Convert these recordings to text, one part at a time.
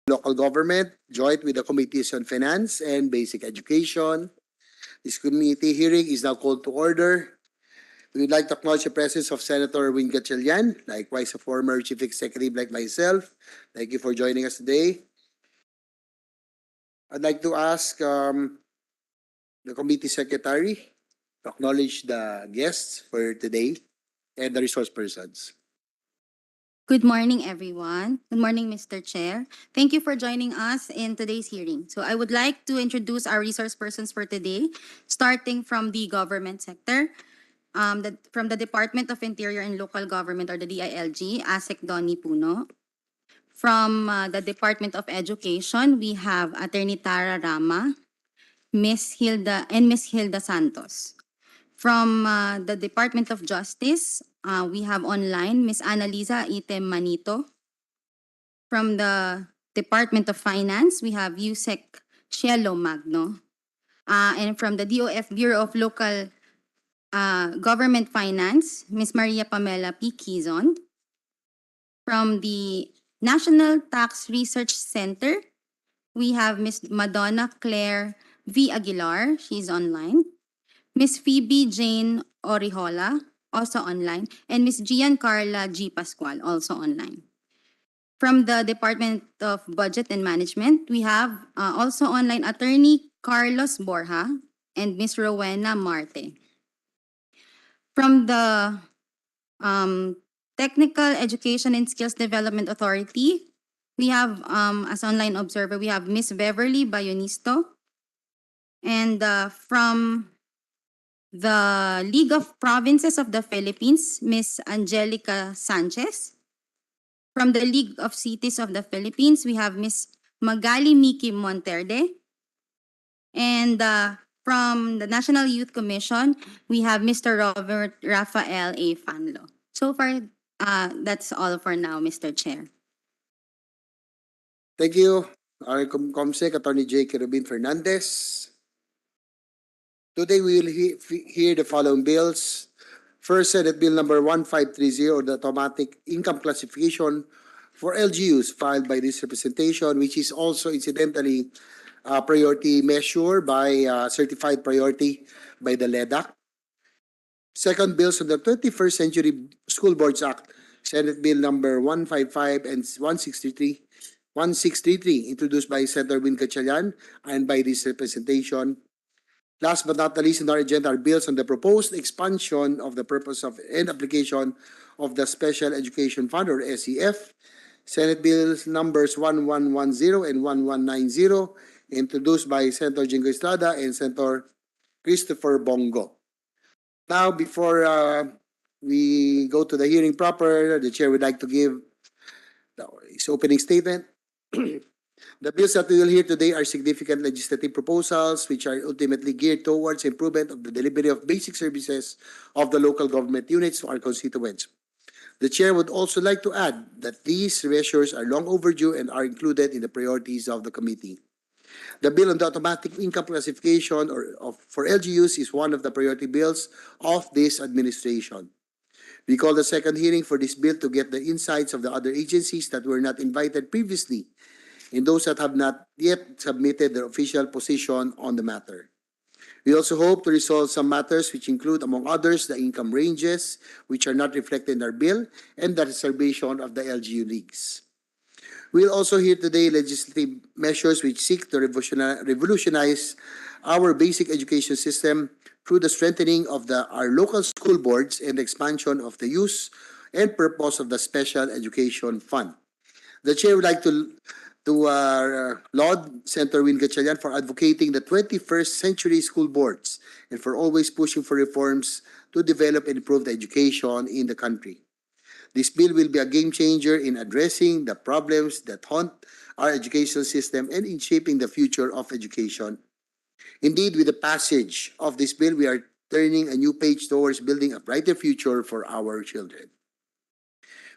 Local Government, joint with the Committees on Finance and Basic Education. This committee hearing is now called to order. We would like to acknowledge the presence of Senator Win Gatchalian, likewise a former Chief Executive like myself. Thank you for joining us today. I'd like to ask the committee secretary to acknowledge the guests for today and the resource persons. Good morning, everyone. Good morning, Mr. Chair. Thank you for joining us in today's hearing. So I would like to introduce our resource persons for today, starting from the government sector. From the Department of Interior and Local Government, or the DILG, ASEC Donnie Puno. From the Department of Education, we have Attorney Tara Rama, Miss Hilda Santos. From the Department of Justice, we have online Miss Annalisa Item Manito. From the Department of Finance, we have Yusek Cielo Magno. And from the DOF Bureau of Local Government Finance, Miss Maria Pamela P. Quizon. From the National Tax Research Center, we have Miss Madonna Claire V. Aguilar. She's online. Miss Phoebe Jane Orihola, also online. And Miss Giancarla G. Pascual, also online. From the Department of Budget and Management, we have also online Attorney Carlos Borja and Miss Rowena Marte. From the Technical Education and Skills Development Authority, we have, as online observer, we have Miss Beverly Bayonisto. And from the League of Provinces of the Philippines, Miss Angelica Sanchez. From the League of Cities of the Philippines, we have Miss Magali Miki Monterde. And from the National Youth Commission, we have Mr. Robert Rafael A. Fanlo. So far, that's all for now, Mr. Chair. Thank you, our Comsec Attorney J. Kerubin Fernandez. Today we will hear the following bills. First, Senate Bill number 1530, or the automatic income classification for LGUs, filed by this representation, which is also incidentally a priority measure by certified priority by the LEDAC. Second, bills on the 21st Century School Boards Act, Senate Bill number 155 and 1633, introduced by Senator Win Gatchalian and by this representation. Last but not the least in our agenda are bills on the proposed expansion of the purpose of and application of the Special Education Fund, or SEF, Senate Bills numbers 1110 and 1190, introduced by Senator Jingo Estrada and Senator Christopher Bongo. Now, before we go to the hearing proper, the chair would like to give his opening statement. The bills that we will hear today are significant legislative proposals which are ultimately geared towards improvement of the delivery of basic services of the local government units to our constituents. The chair would also like to add that these measures are long overdue and are included in the priorities of the committee. The bill on the automatic income classification for LGUs is one of the priority bills of this administration. We call the second hearing for this bill to get the insights of the other agencies that were not invited previously and those that have not yet submitted their official position on the matter. We also hope to resolve some matters which include, among others, the income ranges which are not reflected in our bill and the reservation of the LGU leagues. We'll also hear today legislative measures which seek to revolutionize our basic education system through the strengthening of our local school boards and the expansion of the use and purpose of the Special Education Fund. The chair would like to laud Senator Win Gatchalian for advocating the 21st century school boards and for always pushing for reforms to develop and improve the education in the country. This bill will be a game changer in addressing the problems that haunt our educational system and in shaping the future of education. Indeed, with the passage of this bill, we are turning a new page towards building a brighter future for our children.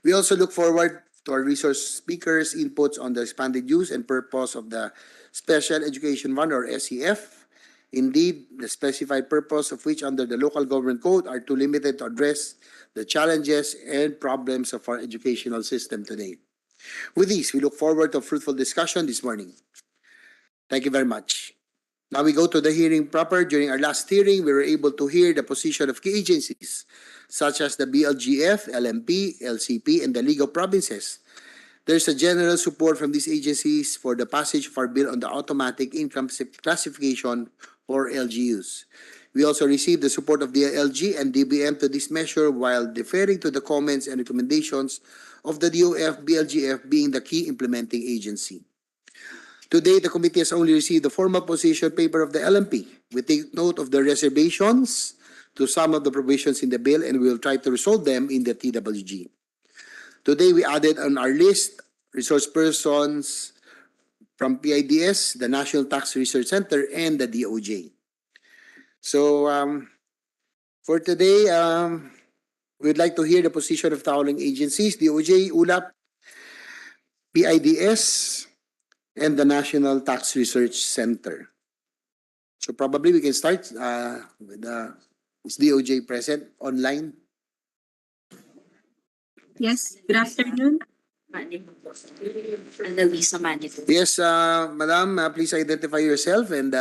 We also look forward to our resource speakers' inputs on the expanded use and purpose of the Special Education Fund, or SEF. Indeed, the specified purpose of which under the Local Government Code are too limited to address the challenges and problems of our educational system today. With this, we look forward to a fruitful discussion this morning. Thank you very much. Now we go to the hearing proper. During our last hearing, we were able to hear the position of key agencies such as the BLGF, LMP, LCP, and the League of Provinces. There's a general support from these agencies for the passage of our bill on the automatic income classification or LGUs. We also received the support of the LG and DBM to this measure while deferring to the comments and recommendations of the DOF, BLGF being the key implementing agency. Today, the committee has only received the formal position paper of the LMP. We take note of the reservations to some of the provisions in the bill and we will try to resolve them in the TWG. Today, we added on our list resource persons from PIDS, the National Tax Research Center, and the DOJ. So, for today, we'd like to hear the position of the following agencies: DOJ, ULAP, PIDS, and the National Tax Research Center. So probably we can start with is DOJ present online? Yes, good afternoon. Yes, Madam, please identify yourself and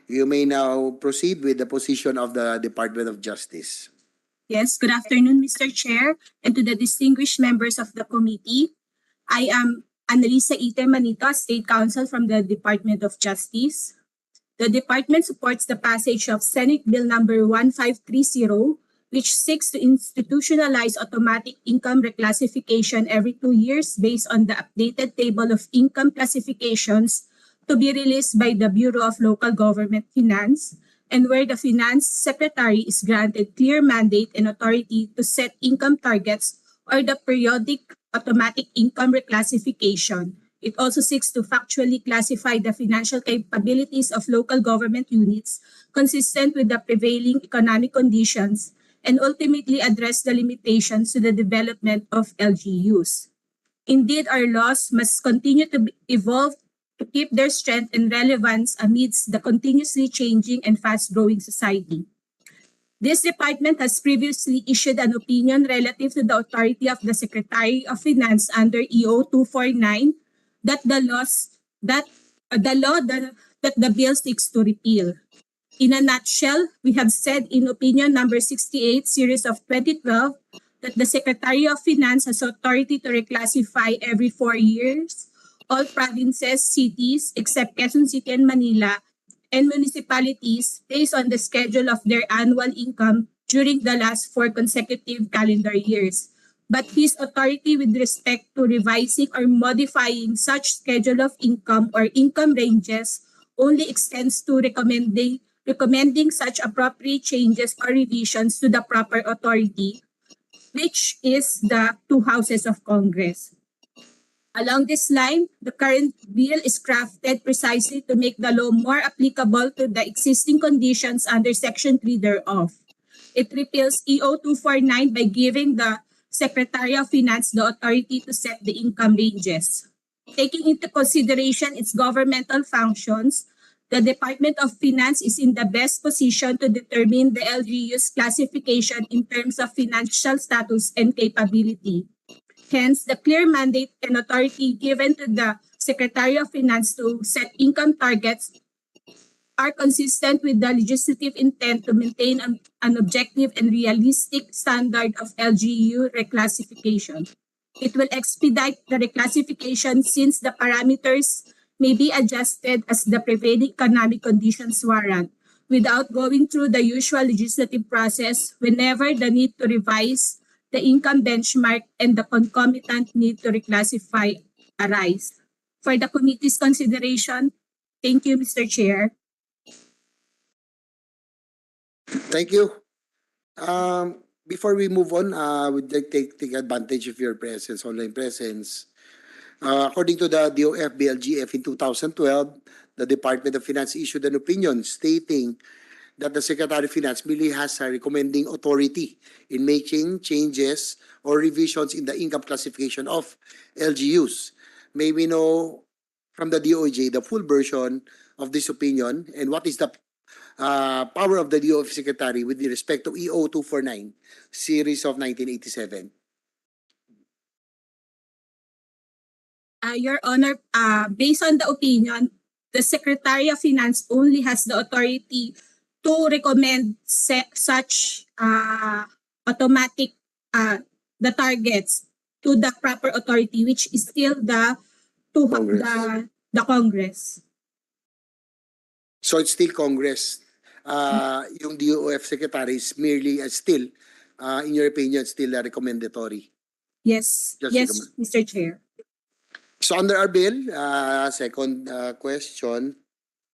you may now proceed with the position of the Department of Justice. Yes, good afternoon, Mr. Chair, and to the distinguished members of the committee. I am Annalisa Ite Manito, State Counsel from the Department of Justice. The department supports the passage of Senate Bill number 1530, which seeks to institutionalize automatic income reclassification every 2 years based on the updated table of income classifications to be released by the Bureau of Local Government Finance, and where the Finance Secretary is granted clear mandate and authority to set income targets or the periodic automatic income reclassification. It also seeks to factually classify the financial capabilities of local government units consistent with the prevailing economic conditions and ultimately address the limitations to the development of LGUs. Indeed, our laws must continue to evolve to keep their strength and relevance amidst the continuously changing and fast-growing society. This department has previously issued an opinion relative to the authority of the Secretary of Finance under EO 249 that the law that the bill seeks to repeal. In a nutshell, we have said in opinion number 68, series of 2012, that the Secretary of Finance has authority to reclassify every 4 years all provinces, cities, except Quezon City and Manila, and municipalities based on the schedule of their annual income during the last 4 consecutive calendar years. But his authority with respect to revising or modifying such schedule of income or income ranges only extends to recommending such appropriate changes or revisions to the proper authority, which is the 2 houses of Congress. Along this line, the current bill is crafted precisely to make the law more applicable to the existing conditions under Section 3 thereof. It repeals EO 249 by giving the Secretary of Finance the authority to set the income ranges. Taking into consideration its governmental functions, the Department of Finance is in the best position to determine the LGU's classification in terms of financial status and capability. Hence, the clear mandate and authority given to the Secretary of Finance to set income targets are consistent with the legislative intent to maintain an objective and realistic standard of LGU reclassification. It will expedite the reclassification since the parameters may be adjusted as the prevailing economic conditions warrant, without going through the usual legislative process whenever the need to revise the income benchmark and the concomitant need to reclassify arise. For the committee's consideration, thank you, Mr. Chair. Thank you. Before we move on, I would like to take advantage of your presence, online presence. According to the DOF BLGF in 2012, the Department of Finance issued an opinion stating that the Secretary of Finance merely has a recommending authority in making changes or revisions in the income classification of LGUs. May we know from the DOJ the full version of this opinion and what is the power of the DOF Secretary with respect to EO 249, series of 1987? Your Honor, based on the opinion, the Secretary of Finance only has the authority to recommend such automatic the targets to the proper authority, which is still Congress. the Congress. So it's still Congress. Yung DOF secretary is merely still, in your opinion, still recommendatory. Yes, Just yes, recommend. Mr. Chair. So under our bill, second question,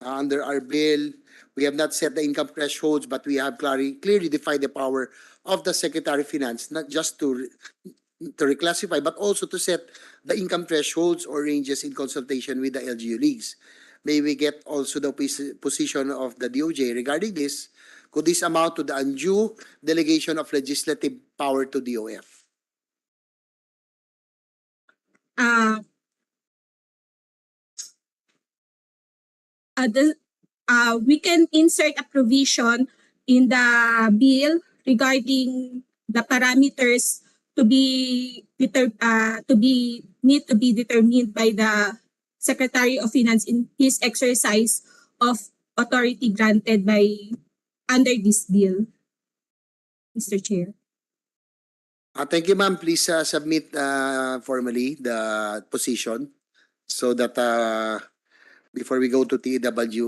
under our bill, we have not set the income thresholds, but we have clearly defined the power of the Secretary of Finance, not just to reclassify, but also to set the income thresholds or ranges in consultation with the LGU leagues. May we get also the position of the DOJ regarding this? Could this amount to the undue delegation of legislative power to DOF? We can insert a provision in the bill regarding the parameters to be need to be determined by the Secretary of Finance in his exercise of authority granted by under this bill, Mr. Chair. Thank you, ma'am. Please submit formally the position so that before we go to TWG,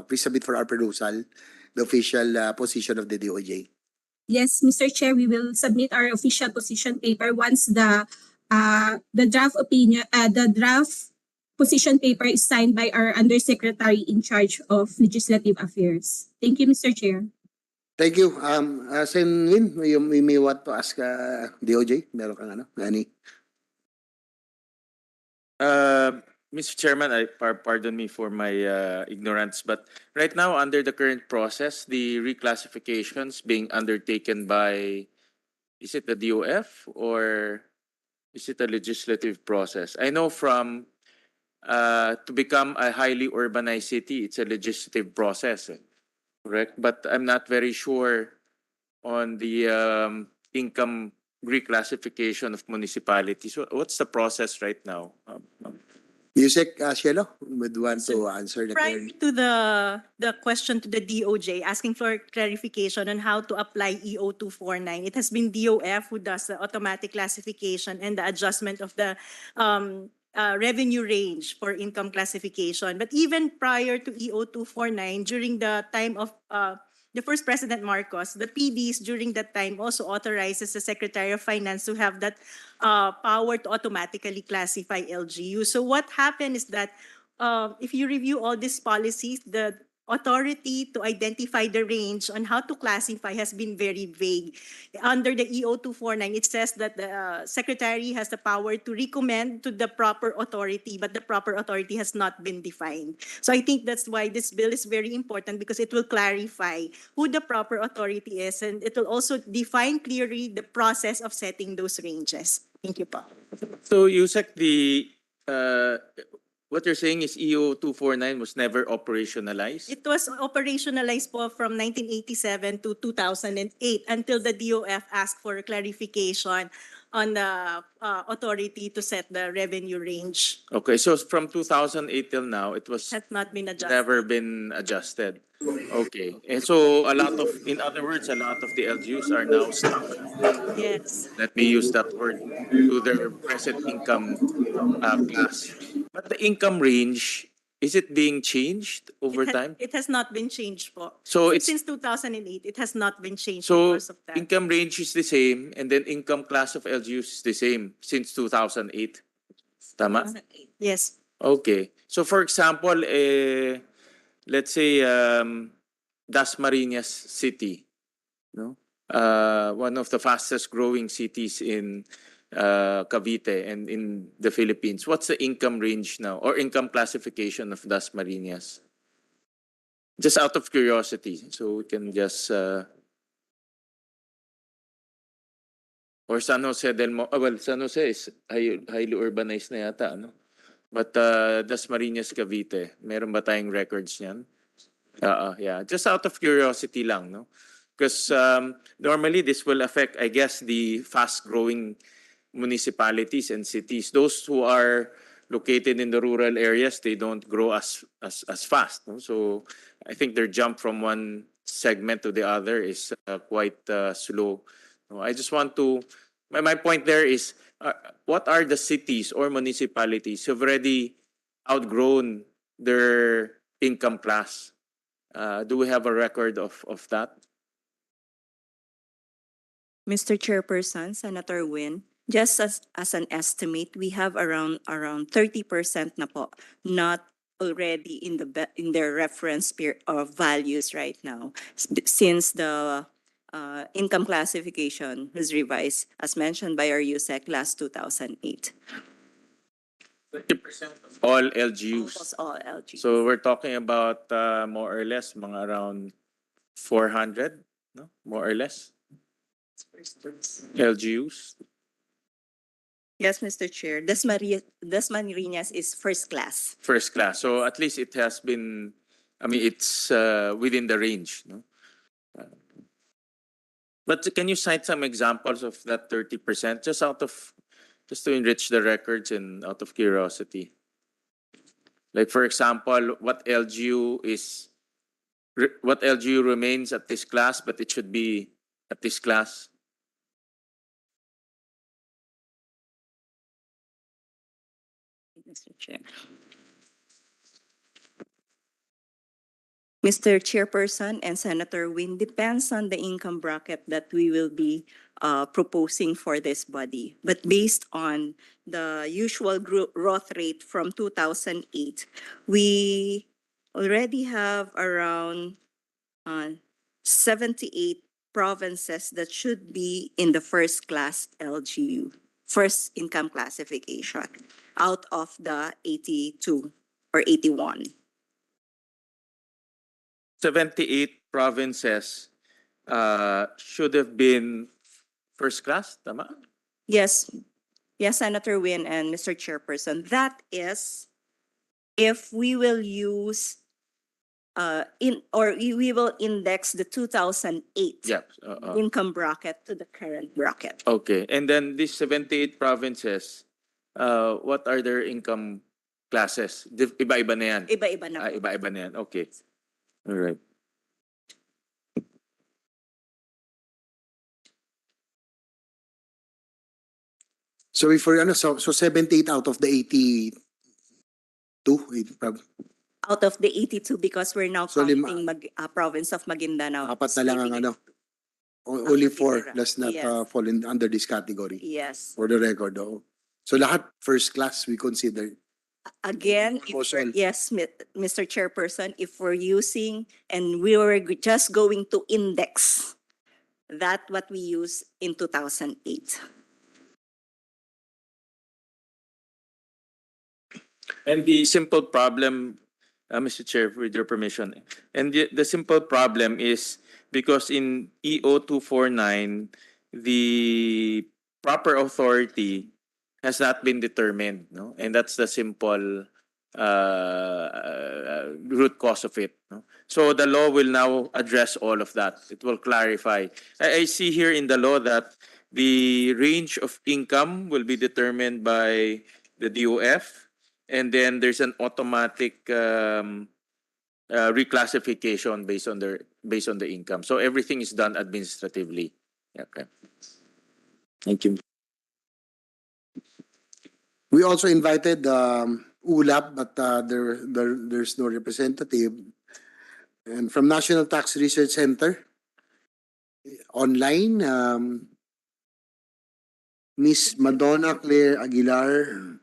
please submit for our perusal the official position of the DOJ. Yes, Mr. Chair, we will submit our official position paper once the draft position paper is signed by our Undersecretary in charge of Legislative Affairs. Thank you, Mr. Chair. Thank you. Sen Win, you may want to ask DOJ? Meron kang Nani? Mr. Chairman, pardon me for my ignorance, but right now under the current process, the reclassifications being undertaken by, is it the DOF or is it a legislative process? I know from to become a highly urbanized city, it's a legislative process, correct? But I'm not very sure on the income reclassification of municipalities. So what's the process right now? Yusek Cielo would want to answer the Prior query. to the question to the DOJ asking for clarification on how to apply EO 249, it has been DOF who does the automatic classification and the adjustment of the revenue range for income classification. But even prior to EO 249, during the time of the first President Marcos, the PDs during that time also authorizes the Secretary of Finance to have that power to automatically classify LGU. So what happened is that if you review all these policies, the authority to identify the range on how to classify has been very vague. Under the EO 249, it says that the Secretary has the power to recommend to the proper authority, but the proper authority has not been defined. So I think that's why this bill is very important, because it will clarify who the proper authority is, and it will also define clearly the process of setting those ranges. Thank you, Pa. So Yusek, what you're saying is EO 249 was never operationalized? It was operationalized po from 1987 to 2008 until the DOF asked for clarification on the authority to set the revenue range. Okay, so from 2008 till now, it was Has not been adjusted. never been adjusted. Okay, and so in other words, a lot of the LGUs are now stuck. Yes. Let me use that word, to their present income class. But the income range, is it being changed over time? It has not been changed po. So it's Since 2008, it has not been changed so because of that. income range is the same, and then income class of LGUs is the same since 2008. Tama? Yes. Okay. So for example, let's say Dasmariñas City, no? One of the fastest growing cities in Cavite and in the Philippines. What's the income range now or income classification of Dasmariñas? Just out of curiosity, so we can just or San Jose del well, San Jose is highly urbanized na yata, no? But Dasmariñas, Cavite, meron ba tayong records niyan? Yeah, just out of curiosity lang, no? Because normally this will affect, I guess, the fast-growing municipalities and cities. Those who are located in the rural areas, they don't grow as fast. No? So I think their jump from one segment to the other is quite slow. No, I just want to, my point there is, what are the cities or municipalities who've already outgrown their income class? Do we have a record of that? Mr. Chairperson, Senator Win, just as an estimate, we have around 30% na po not already in their reference of values right now, since the income classification was revised, as mentioned by our USEC last 2008. 30% of all LGUs. Almost all LGUs. So we're talking about more or less mga around 400, no? More or less. LGUs. Yes, Mr. Chair. Dasmariñas is first class. First class. So at least it has been, I mean, it's within the range. No? But can you cite some examples of that 30%, just to enrich the records and out of curiosity? Like, for example, what LGU remains at this class, but it should be at this class? Mr. Chair. Mr. Chairperson and Senator Win, depends on the income bracket that we will be proposing for this body. But based on the usual growth rate from 2008, we already have around 78 provinces that should be in the first class LGU, first income classification, out of the 82 or 81. 78 provinces should have been first class, tama? Yes, yes, Senator Win and Mr. Chairperson. That is if we will use we will index the 2008 Yeah. income bracket to the current bracket. Okay. And then these 78 provinces, what are their income classes? Iba-iba na yan. Iba-iba na. po. Iba-iba na yan. Okay. All right. So if for so 78 out of the 82, Out of the 82 because we're now So, counting province of Maguindanao. apat na lang ang Sleeping. only Ang 4 natitira. does not Yes. fall under this category Yes. for the record. Oh. So lahat first class we consider. Again, Almost all. yes, Mr. Chairperson, if we're using and we were just going to index that what we use in 2008. And the simple problem, Mr. Chair, with your permission, and the simple problem is because in EO 249, the proper authority has not been determined, no? And that's the simple root cause of it. No? So the law will now address all of that. It will clarify. I see here in the law that the range of income will be determined by the DOF, and then there's an automatic reclassification based on the income. So everything is done administratively. Okay. Thank you. We also invited ULAP, but there's no representative. And from National Tax Research Center, online, Miss Madonna Claire Aguilar,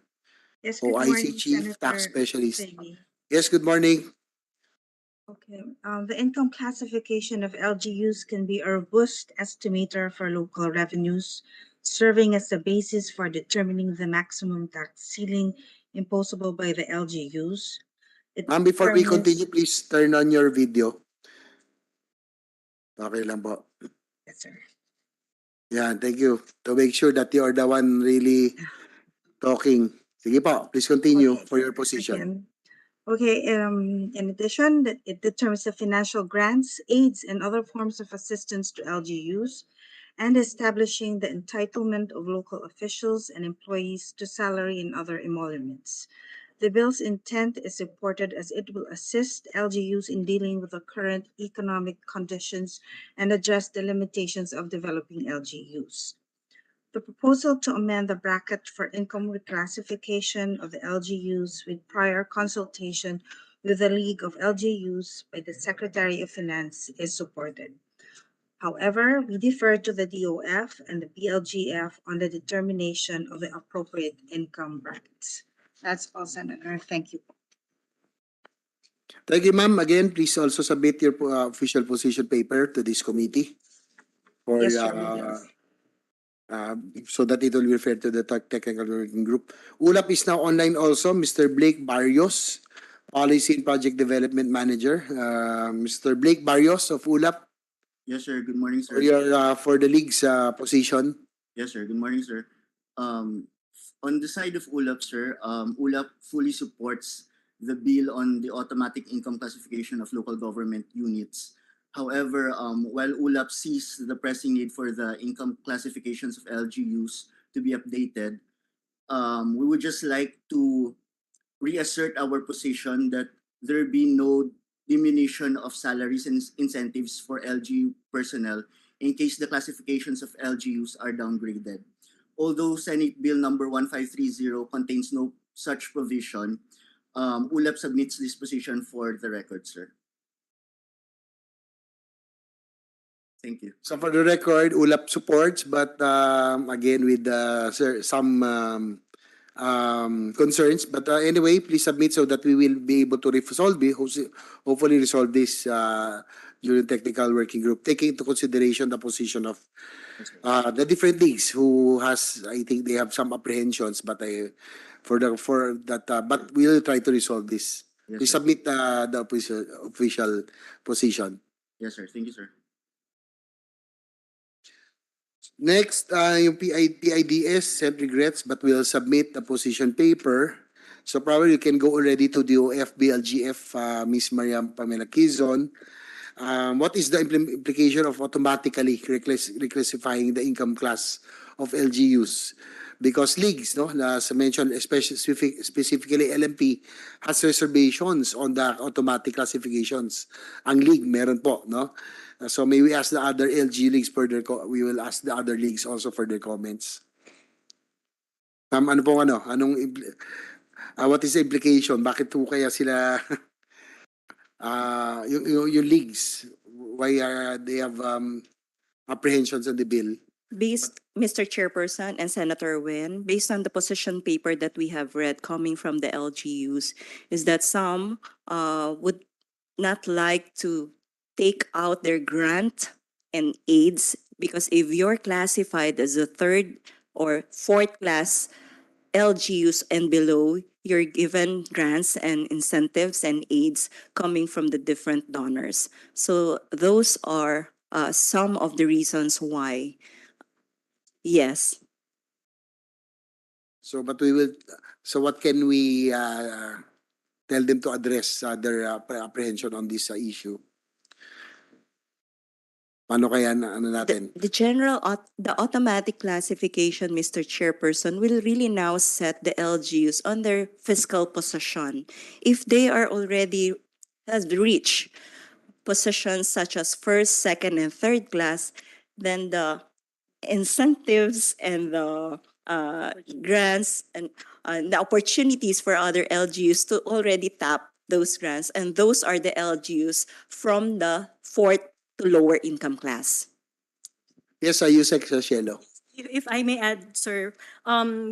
Yes, good OIC morning, Chief Senator Tax Specialist. Sebi. Yes, good morning. Okay, the income classification of LGUs can be a robust estimator for local revenues, serving as the basis for determining the maximum tax ceiling imposable by the LGUs. Before we continue, please turn on your video. Okay lang po. Yes, sir. Yeah, thank you. To make sure that you are the one really talking. Sige po, please continue Okay, for your sir. position. Again. Okay, in addition, it determines the financial grants, aids, and other forms of assistance to LGUs, and establishing the entitlement of local officials and employees to salary and other emoluments. The bill's intent is important as it will assist LGUs in dealing with the current economic conditions and address the limitations of developing LGUs. The proposal to amend the bracket for income reclassification of the LGUs with prior consultation with the League of LGUs by the Secretary of Finance is supported. However, we defer to the DOF and the BLGF on the determination of the appropriate income brackets. That's all, Senator. Thank you. Thank you, ma'am. Again, please also submit your official position paper to this committee for Yes, sir, we will. so that it will be referred to the technical working group. ULAP is now online also. Mr. Blake Barrios, Policy and Project Development Manager. Mr. Blake Barrios of ULAP, Yes, sir. Good morning, sir. for your for the league's position. Yes, sir. Good morning, sir. On the side of ULAP, sir, ULAP fully supports the bill on the automatic income classification of local government units. However, while ULAP sees the pressing need for the income classifications of LGUs to be updated, we would just like to reassert our position that there be no diminution of salaries and incentives for LGU personnel in case the classifications of LGUs are downgraded. Although Senate Bill number 1530 contains no such provision, ULAP submits this position for the record, sir. Thank you. So for the record, ULAP supports, but again with some concerns. But anyway, please submit so that we will be able to hopefully resolve this during technical working group, taking into consideration the position of the different leagues who has, I think they have some apprehensions, but but we'll try to resolve this. Yes, Please sir. submit the official position. Yes, sir. Thank you, sir. Next, yung PIDS sent regrets but will submit the position paper. So probably you can go already to DOF, BLGF, Ms. Mariam Pamela Quizon. What is the implication of automatically reclassifying the income class of LGUs? Because leagues, no, as I mentioned, especially specifically LMP, has reservations on the automatic classifications. Ang league, meron po, no? So may we ask the other LG leagues for their we will ask the other leagues also for their comments. Ano pong what is the implication? Bakit po kaya sila yung leagues, why they have apprehensions on the bill? Based, Mr. Chairperson and Senator Win, based on the position paper that we have read coming from the LGUs, is that some would not like to take out their grant and aids, because if you're classified as a third or fourth class LGUs and below, you're given grants and incentives and aids coming from the different donors. So those are some of the reasons why. Yes. So but we will, so what can we tell them to address their apprehension on this issue? Paano kaya natin? The automatic classification, Mr. Chairperson, will really now set the LGUs on their fiscal position. If they are already has reached positions such as first, second, and third class, then the incentives and the grants and the opportunities for other LGUs to already tap those grants, and those are the LGUs from the fourth to lower income class. Yes, Yusek Cielo. If I may add, sir,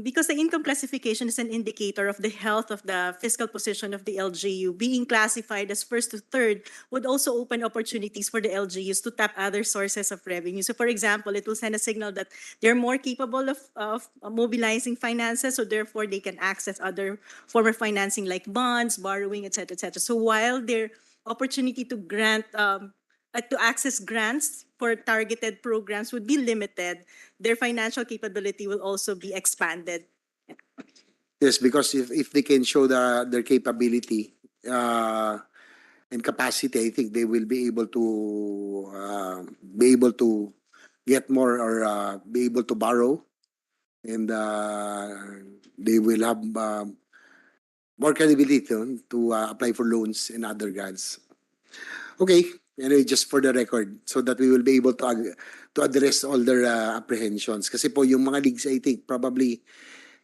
because the income classification is an indicator of the health of the fiscal position of the LGU, being classified as first to third would also open opportunities for the LGUs to tap other sources of revenue. So for example, it will send a signal that they're more capable of mobilizing finances, so therefore they can access other form of financing like bonds, borrowing, etc., etc. So while their opportunity to grant to access grants for targeted programs would be limited, their financial capability will also be expanded. Yes, because if they can show their capability and capacity, I think they will be able to get more or be able to borrow, and they will have more credibility to apply for loans and other grants. Okay, anyway, just for the record, so that we will be able to address all their apprehensions. Kasi po yung mga leagues, I think probably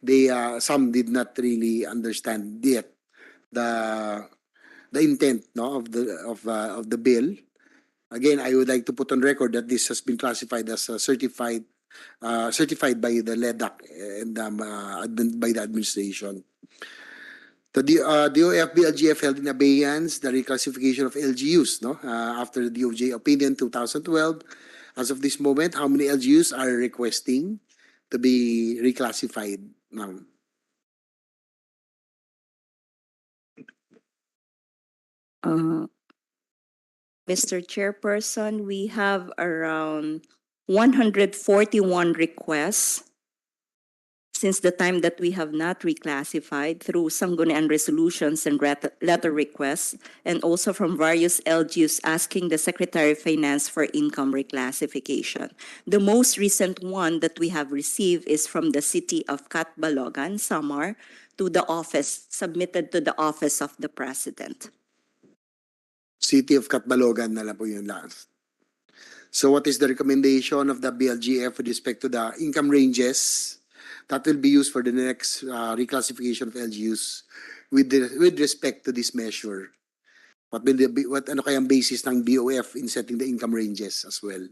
they some did not really understand yet the intent, no, of the bill. Again, I would like to put on record that this has been classified as certified by the LEDAC and by the administration. The DOF BLGF held in abeyance the reclassification of LGUs, no? After the DOJ opinion 2012. As of this moment, how many LGUs are requesting to be reclassified now? Mr. Chairperson, we have around 141 requests since the time that we have not reclassified through sanggunian resolutions and letter requests, and also from various LGUs asking the Secretary of Finance for income reclassification. The most recent one that we have received is from the city of Catbalogan, Samar, to the office, submitted to the office of the President. City of Catbalogan na lang po yun last. So what is the recommendation of the BLGF with respect to the income ranges that will be used for the next reclassification of LGUs with respect to this measure? What ano kayang basis ng BOF in setting the income ranges as well?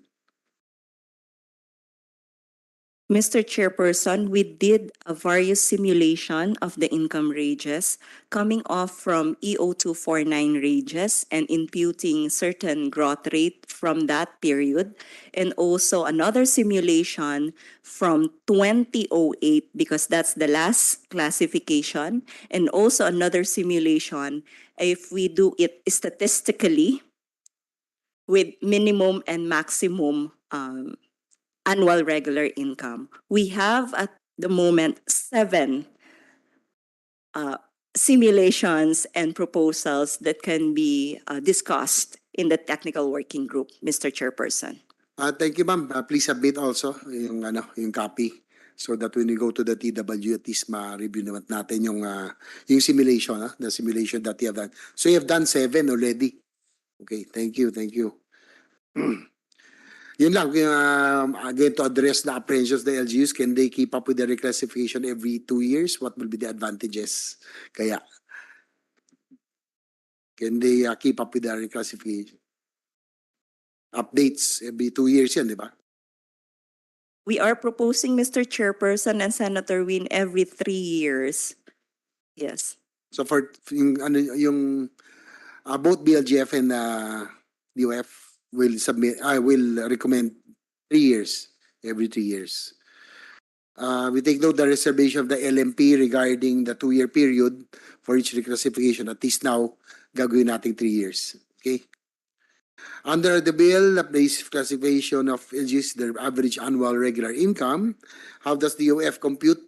Mr. Chairperson, we did a various simulation of the income ranges coming off from EO249 ranges and imputing certain growth rate from that period, and also another simulation from 2008 because that's the last classification, and also another simulation if we do it statistically with minimum and maximum annual regular income. We have at the moment 7 simulations and proposals that can be discussed in the technical working group, Mr. Chairperson. Thank you, ma'am. Please submit also yung copy so that when we go to the TW, at least ma-review naman natin yung simulation, the simulation that you have done. So you have done 7 already. Okay, thank you. Yun lang, again, to address the apprehensions of the LGUs, can they keep up with the reclassification every 2 years? What will be the advantages? Kaya, can they keep up with the reclassification? Updates every 2 years yan, di ba? We are proposing, Mr. Chairperson and Senator Win, every 3 years. Yes. So for yung both BLGF and DOF will recommend 3 years, every 3 years. We take note the reservation of the LMP regarding the 2-year period for each reclassification. At least now, gagawin natin 3 years. Okay? Under the bill, the classification of LGUs, their average annual regular income, how does the DOF compute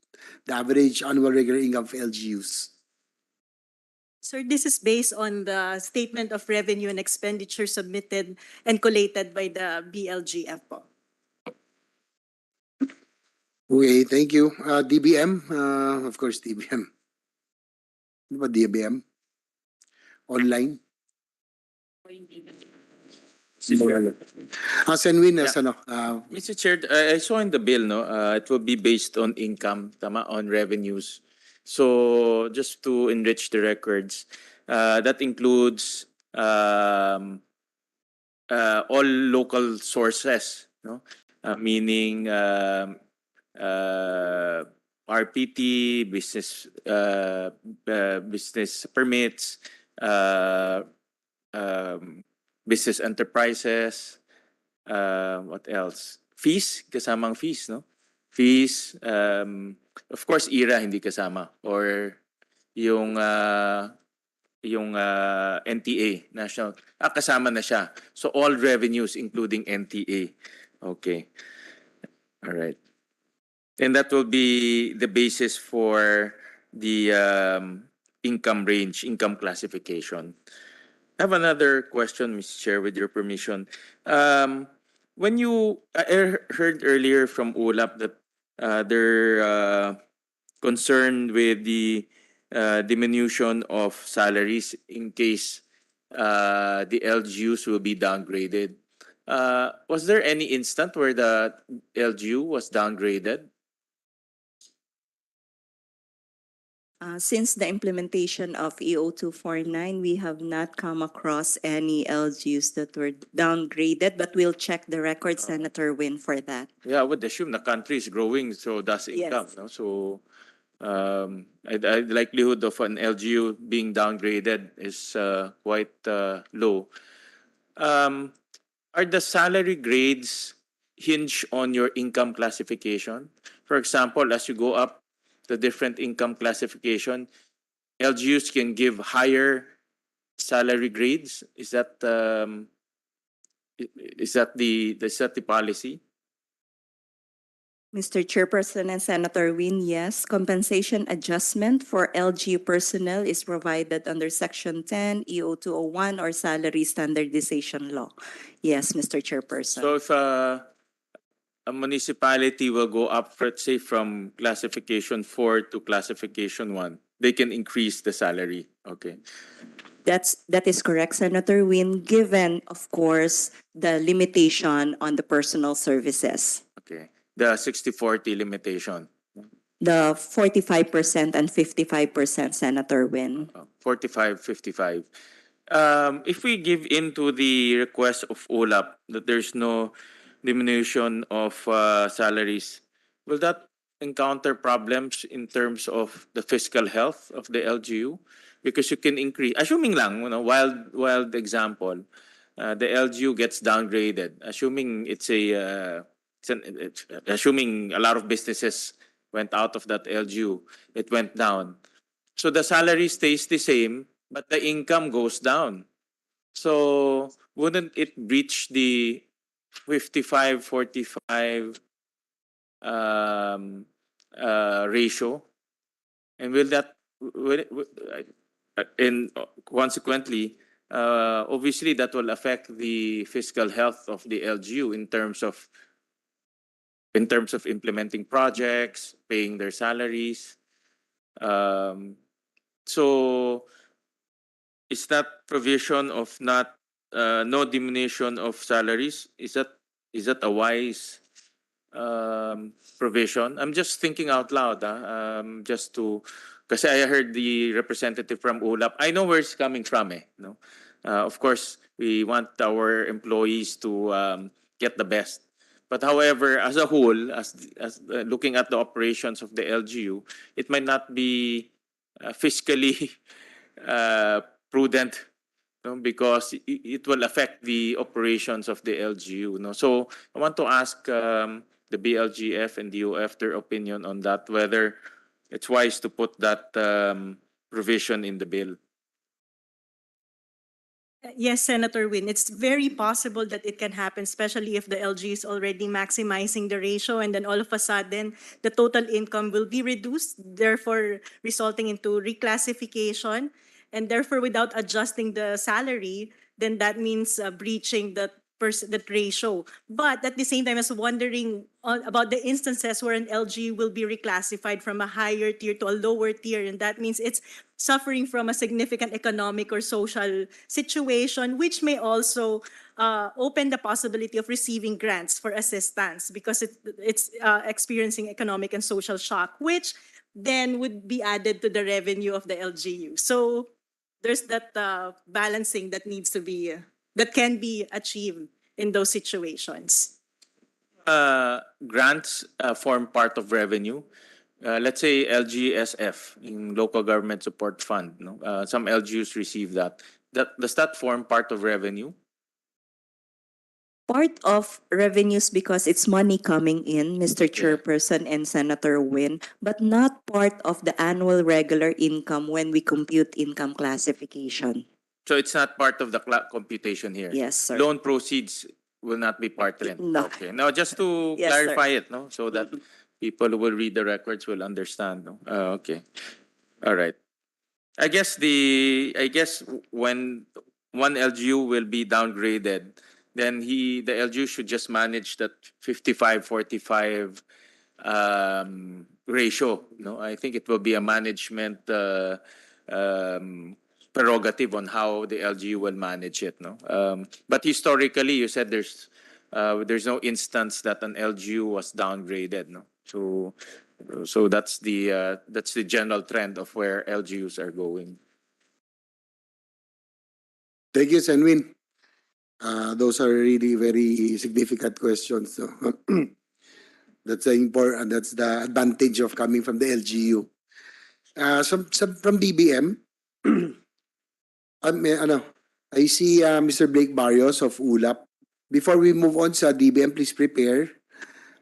the average annual regular income of LGUs? Sir, this is based on the statement of revenue and expenditure submitted and collated by the BLGF po. Okay, thank you. DBM, of course, DBM. Ano ba DBM? Online? Senwin, Mr. Chair, I saw in the bill, no, it will be based on income, tama, on revenues. So just to enrich the records, that includes all local sources, no, meaning RPT, business permits, business enterprises, what else? Fees, kasamang fees, no? Fees, of course, IRA hindi kasama, or yung NTA, national, kasama na siya. So all revenues including NTA. Okay. All right. And that will be the basis for the income range, income classification. I have another question, Mr. Chair, with your permission. when I heard earlier from ULAP that they're concerned with the diminution of salaries in case the LGUs will be downgraded. Was there any instant where the LGU was downgraded? Since the implementation of EO 249, we have not come across any LGUs that were downgraded, but we'll check the record, Senator Win, for that. Yeah, I would assume the country is growing, so does income. Yes. No? So the likelihood of an LGU being downgraded is quite low. Are the salary grades hinge on your income classification? For example, as you go up the different income classification, LGUs can give higher salary grades. Is that the policy? Mr. Chairperson and Senator Win, yes, compensation adjustment for LGU personnel is provided under Section 10, EO 201, or Salary Standardization Law. Yes, Mr. Chairperson. So if a municipality will go up, let's say, from classification 4 to classification 1, they can increase the salary. Okay. That is correct, Senator Win, given, of course, the limitation on the personal services, Okay. The 60-40 limitation. the 45% and 55%, Senator Win. 45-55. If we give in to the request of ULAP that there's no diminution of salaries, will that encounter problems in terms of the fiscal health of the LGU? Because you can increase, assuming lang, wild example, the LGU gets downgraded, assuming assuming a lot of businesses went out of that LGU, it went down. So the salary stays the same, but the income goes down. So wouldn't it breach the 55-45 ratio? And consequently, obviously that will affect the fiscal health of the LGU in terms of implementing projects, paying their salaries. So is that provision of no diminution of salaries, is that a wise provision? I'm just thinking out loud, just to, kasi I heard the representative from ULAP. I know where it's coming from, no? Of course, we want our employees to get the best. But however, as a whole, as looking at the operations of the LGU, it might not be fiscally prudent, no, because it will affect the operations of the LGU. No? So I want to ask the BLGF and DOF their opinion on that, whether it's wise to put that provision in the bill. Yes, Senator Win, it's very possible that it can happen, especially if the LG is already maximizing the ratio and then all of a sudden the total income will be reduced, therefore resulting into reclassification, and therefore without adjusting the salary, then that means breaching that ratio. But at the same time, I was wondering about the instances where an LG will be reclassified from a higher tier to a lower tier, and that means it's suffering from a significant economic or social situation, which may also open the possibility of receiving grants for assistance because it's experiencing economic and social shock, which then would be added to the revenue of the LGU. So there's that balancing that needs to be, that can be achieved in those situations. Grants form part of revenue. Let's say LGSF, in Local Government Support Fund. No? Some LGUs receive that. Does that form part of revenue? Part of revenues because it's money coming in, Mr. Chairperson and Senator Win, but not part of the annual regular income when we compute income classification. So it's not part of the computation here? Yes, sir. Loan proceeds will not be part of it? No. Okay. Now, just to Yes, clarify it, no, so that people who will read the records will understand. No? Okay. All right. I guess when one LGU will be downgraded, then the LGU should just manage that 55-45 ratio. No, I think it will be a management prerogative on how the LGU will manage it. No, but historically, you said there's no instance that an LGU was downgraded. No, so that's the general trend of where LGUs are going. Thank you, Senwin. Those are really very significant questions. So that's the important. That's the advantage of coming from the LGU. Some from DBM. I see Mr. Blake Barrios of ULAP. Before we move on sa DBM, please prepare.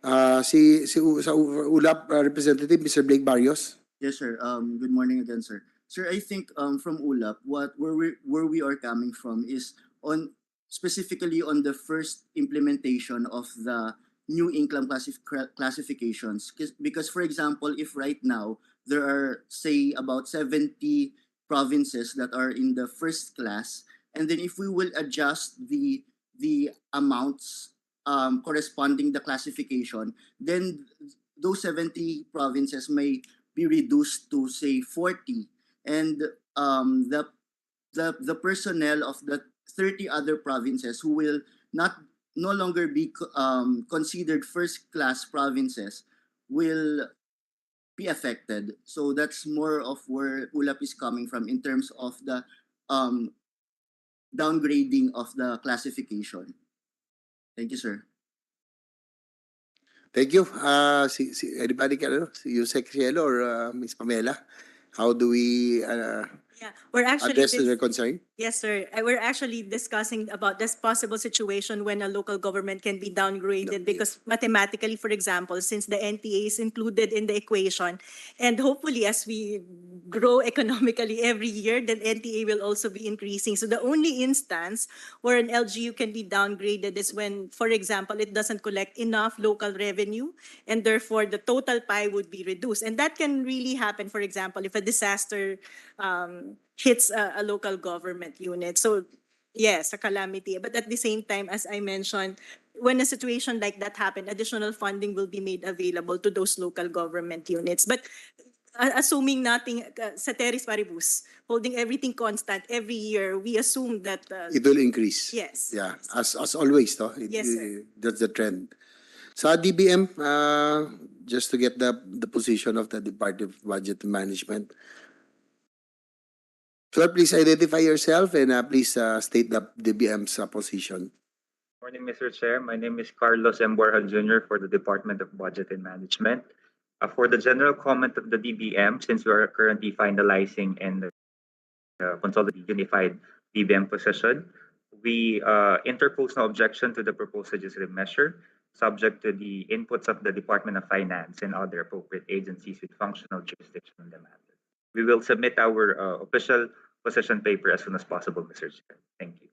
Sa ULAP representative, Mr. Blake Barrios. Yes, sir. Good morning again, sir. Sir, I think from ULAP, where we are coming from is on specifically on the first implementation of the new income classifications. Because, for example, if right now there are, say, about 70 provinces that are in the first class, and then if we will adjust the amounts corresponding the classification, then those 70 provinces may be reduced to, say, 40, and the personnel of the 30 other provinces who will no longer be considered first class provinces will be affected. So that's more of where ULAP is coming from in terms of the downgrading of the classification. Thank you, sir. Thank you. Anybody can you, Cielo or Ms. Pamela? How do we Yeah, we're actually address their concern? Yes, sir. We're actually discussing about this possible situation when a local government can be downgraded because mathematically, for example, since the NTA is included in the equation, and hopefully as we grow economically every year, then NTA will also be increasing. So the only instance where an LGU can be downgraded is when, for example, it doesn't collect enough local revenue, and therefore the total pie would be reduced. And that can really happen, for example, if a disaster hits a local government unit. So yes, a calamity. But at the same time, as I mentioned, when a situation like that happens, additional funding will be made available to those local government units. But assuming nothing, ceteris paribus, holding everything constant every year, we assume that It will increase. yes. Yeah, as always, no? Yes, sir. That's the trend. Sa DBM, just to get the position of the Department of Budget and Management. Sir, please identify yourself and please state the DBM's position. Morning, Mr. Chair. My name is Carlos M. Borja Jr. for the Department of Budget and Management. For the general comment of the DBM, since we are currently finalizing and consolidated unified DBM position, we interpose no objection to the proposed legislative measure, subject to the inputs of the Department of Finance and other appropriate agencies with functional jurisdiction on the matter. We will submit our official position paper as soon as possible, Mr. Chair. Thank you.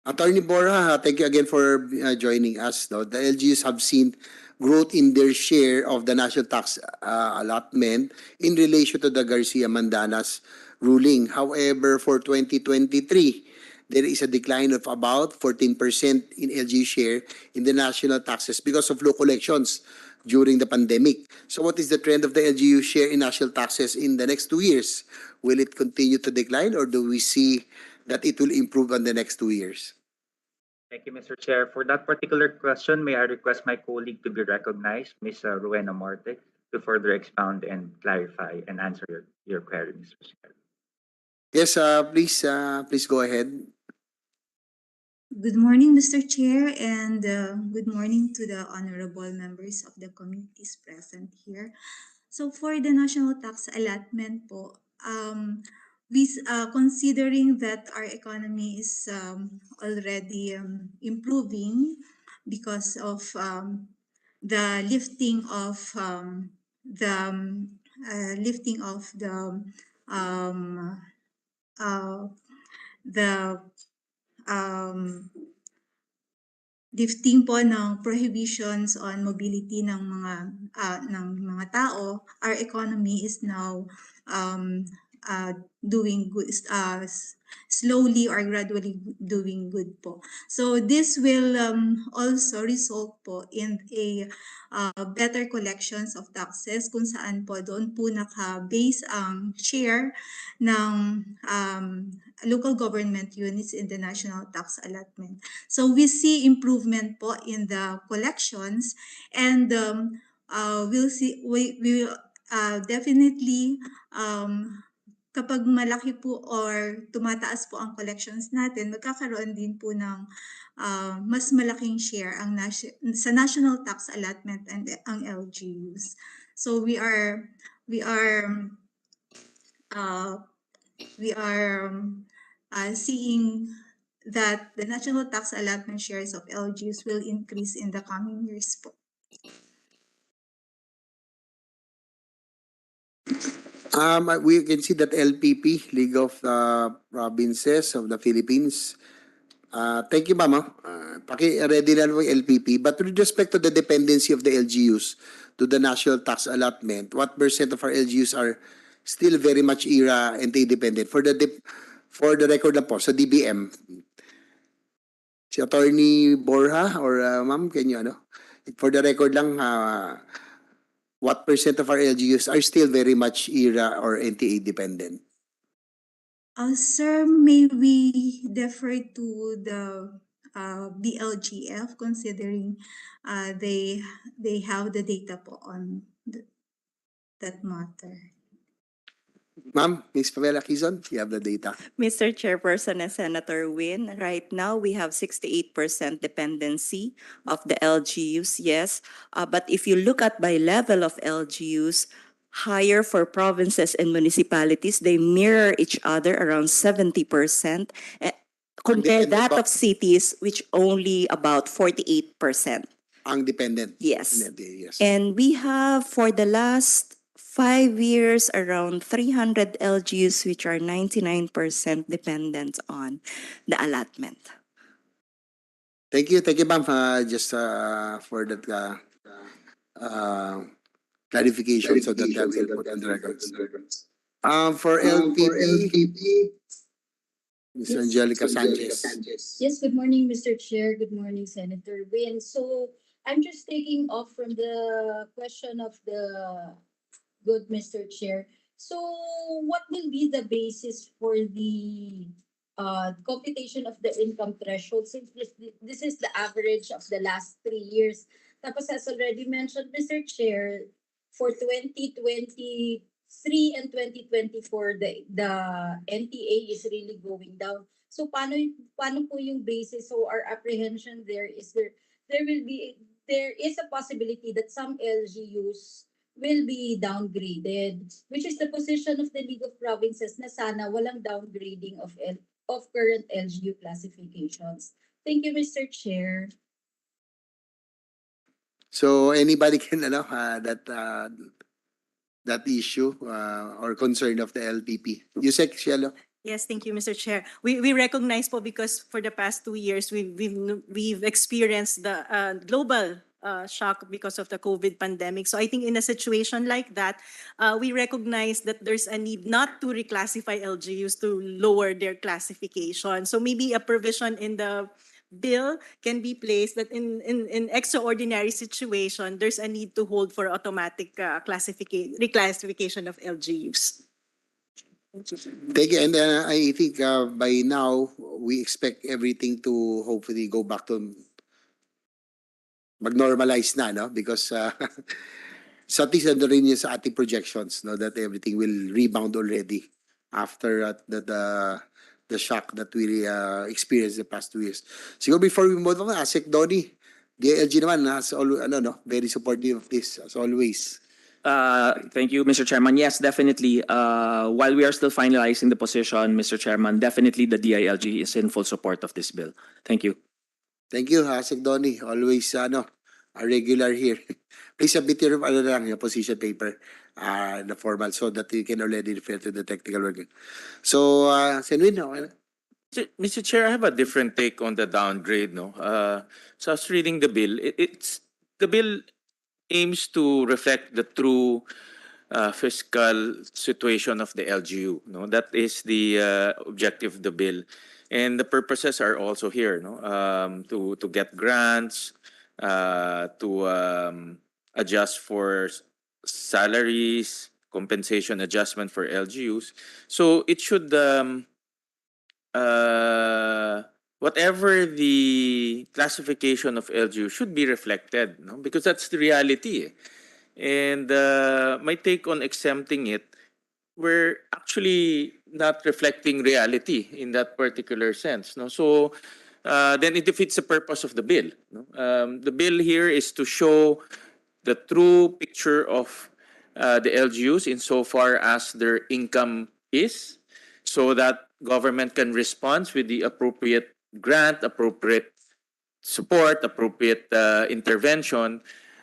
Attorney Borja, thank you again for joining us. No? The LGUs have seen growth in their share of the national tax allotment in relation to the Garcia-Mandana's ruling. However, for 2023, there is a decline of about 14% in LGU share in the national taxes because of low collections during the pandemic. So what is the trend of the LGU share in national taxes in the next 2 years? Will it continue to decline or do we see that it will improve in the next 2 years? Thank you, Mr. Chair. For that particular question, may I request my colleague to be recognized, Ms. Rowena Marte, to further expound and clarify and answer your query, Mr. Chair. Yes, please go ahead. Good morning, Mr. Chair, and good morning to the honorable members of the committees present here. So for the national tax allotment po, considering that our economy is already improving because of the lifting of lifting po ng prohibitions on mobility ng mga tao, our economy is now doing good, slowly or gradually doing good po. So this will also result po in a better collections of taxes kung saan po doon po naka-base ang share ng local government units in the national tax allotment. So we see improvement po in the collections, and we'll see, we will definitely kapag malaki po or tumataas po ang collections natin, magkakaroon din po ng mas malaking share ang sa national tax allotment and ang LGUs. So we are seeing that the national tax allotment shares of LGUs will increase in the coming years po. We can see that LPP, League of Provinces of the Philippines. Thank you, ma'am. Paki-ready na yung LPP. But with respect to the dependency of the LGUs to the national tax allotment, what percent of our LGUs are still very much ERA and dependent? For the record lang po, sa DBM, si Attorney Borja or ma'am, can you for the record lang, what percent of our LGUs are still very much ERA or NTA dependent? Sir, may we defer to the BLGF considering they have the data po on that matter. Ma'am, Ms. Pamela Quezon, you have the data. Mr. Chairperson and Senator Win, right now we have 68% dependency of the LGUs, yes. But if you look at by level of LGUs, higher for provinces and municipalities, they mirror each other around 70%. Compare that of cities, which only about 48%. Ang dependent. Yes. Yes. And we have for the last 5 years around 300 LGUs which are 99% dependent on the allotment. Thank you, ma'am. Just for that clarification so that we'll put on the records. For LPP, Ms. Angelica Sanchez. Yes, good morning, Mr. Chair. Good morning, Senator Win. So I'm just taking off from the question of the good Mr. Chair. So what will be the basis for the computation of the income threshold, since this is the average of the last 3 years? Tapos as already mentioned, Mr. Chair, for 2023 and 2024, the NTA is really going down. So paano po yung basis? So our apprehension there is there is a possibility that some LGUs will be downgraded, which is the position of the League of Provinces na sana walang downgrading of current LGU classifications. Thank you, Mr. Chair. So anybody can that issue or concern of the LPP. Yusek, Cielo. Yes, thank you, Mr. Chair. We recognize po because for the past 2 years we've experienced the global shock because of the COVID pandemic. So I think in a situation like that, we recognize that there's a need not to reclassify LGUs to lower their classification. So maybe a provision in the bill can be placed that in extraordinary situation, there's a need to hold for automatic reclassification of LGUs. Thank you. And I think by now, we expect everything to hopefully go back to mag-normalize na, no? Because so at least rin yun sa ating projections, no? That everything will rebound already after the shock that we experienced the past 2 years. Siguro before we move on, Asek Donnie, DILG naman, very supportive of this, as always. Thank you, Mr. Chairman. Yes, definitely. While we are still finalizing the position, Mr. Chairman, definitely the DILG is in full support of this bill. Thank you. Thank you, Asek Donnie. Always a regular here. Please submit your your position paper, the formal, so that you can already refer to the technical work. So, Senwin, Mr. Chair, I have a different take on the downgrade. No, so I was reading the bill. The bill aims to reflect the true fiscal situation of the LGU. No, that is the objective of the bill, and the purposes are also here. No, to get grants, to adjust for salaries, compensation adjustment for LGUs. So it should whatever the classification of LGU should be reflected, no? Because that's the reality. And my take on exempting it, we're actually not reflecting reality in that particular sense. No? So then it defeats the purpose of the bill. No? The bill here is to show the true picture of the LGUs insofar as their income is, so that government can respond with the appropriate grant, appropriate support, appropriate intervention.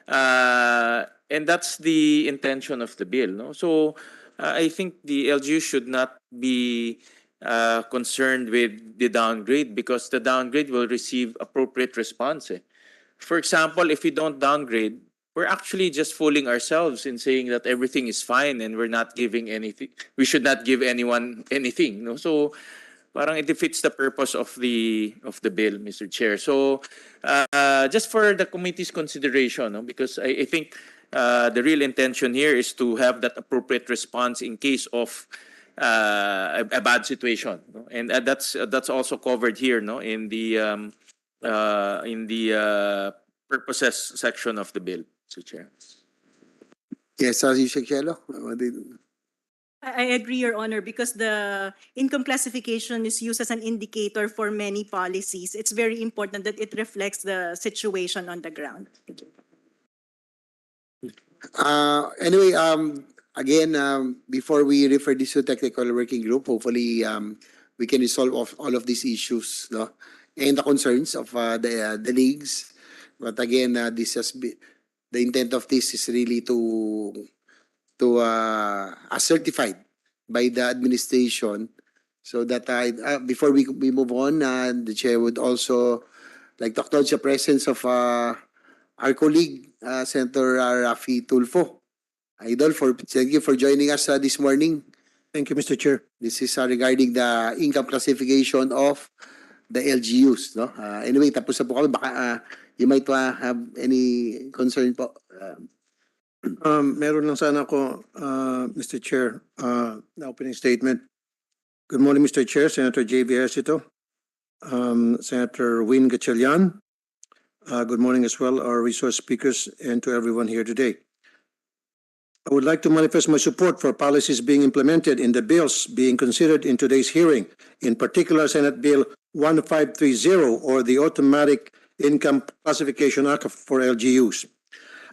And that's the intention of the bill. No? So I think the LGU should not be concerned with the downgrade, because the downgrade will receive appropriate response. For example, if we don't downgrade, we're actually just fooling ourselves in saying that everything is fine and we're not giving anything. We should not give anyone anything. No? So parang it defeats the purpose of the bill, Mr. Chair. So just for the committee's consideration, no? Because I think the real intention here is to have that appropriate response in case of a bad situation, no? And that's also covered here, no, in the purposes section of the bill, Mr. Chair. Yes, Yusek Cielo. I agree, Your Honor, because the income classification is used as an indicator for many policies. It's very important that it reflects the situation on the ground. Thank you. Anyway, again, before we refer this to technical working group, hopefully we can resolve all of these issues, no? And the concerns of the leagues. But again, this has been, the intent of this is really to as certified by the administration, so that before we move on, the chair would also like to acknowledge the presence of our colleague, Senator Rafi Tulfo. Idol, thank you for joining us this morning. Thank you, Mr. Chair. This is regarding the income classification of the LGUs. No? Anyway, tapos na po kami. Baka you might have any concern po. Meron lang sana ako, Mr. Chair, na opening statement. Good morning, Mr. Chair, Senator J.V. Ejercito, Senator Win Gatchalian. Good morning as well, our resource speakers, and to everyone here today. I would like to manifest my support for policies being implemented in the bills being considered in today's hearing, in particular Senate Bill 1530 or the Automatic Income Classification Act for LGUs.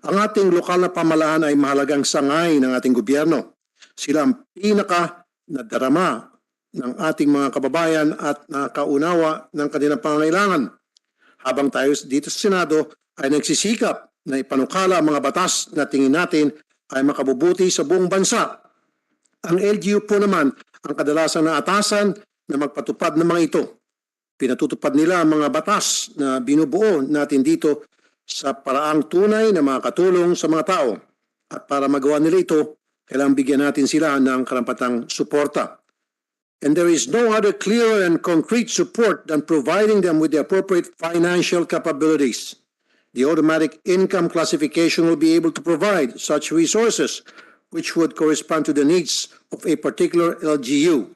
Ang ating lokal na pamahalaan ay mahalagang sangay ng ating gobyerno. Sila ang pinaka nadarama ng ating mga kababayan at nakaunawa ng kanilang pangangailangan. Habang tayo dito sa Senado ay nagsisikap na ipanukala ang mga batas na tingin natin ay makabubuti sa buong bansa. Ang LGU po naman ang kadalasan na atasan na magpatupad ng mga ito. Pinatutupad nila ang mga batas na binubuo natin dito sa paraang tunay na makakatulong sa mga tao. At para magawa nila ito, kailangan bigyan natin sila ng karampatang suporta. And there is no other clear and concrete support than providing them with the appropriate financial capabilities. The automatic income classification will be able to provide such resources which would correspond to the needs of a particular LGU.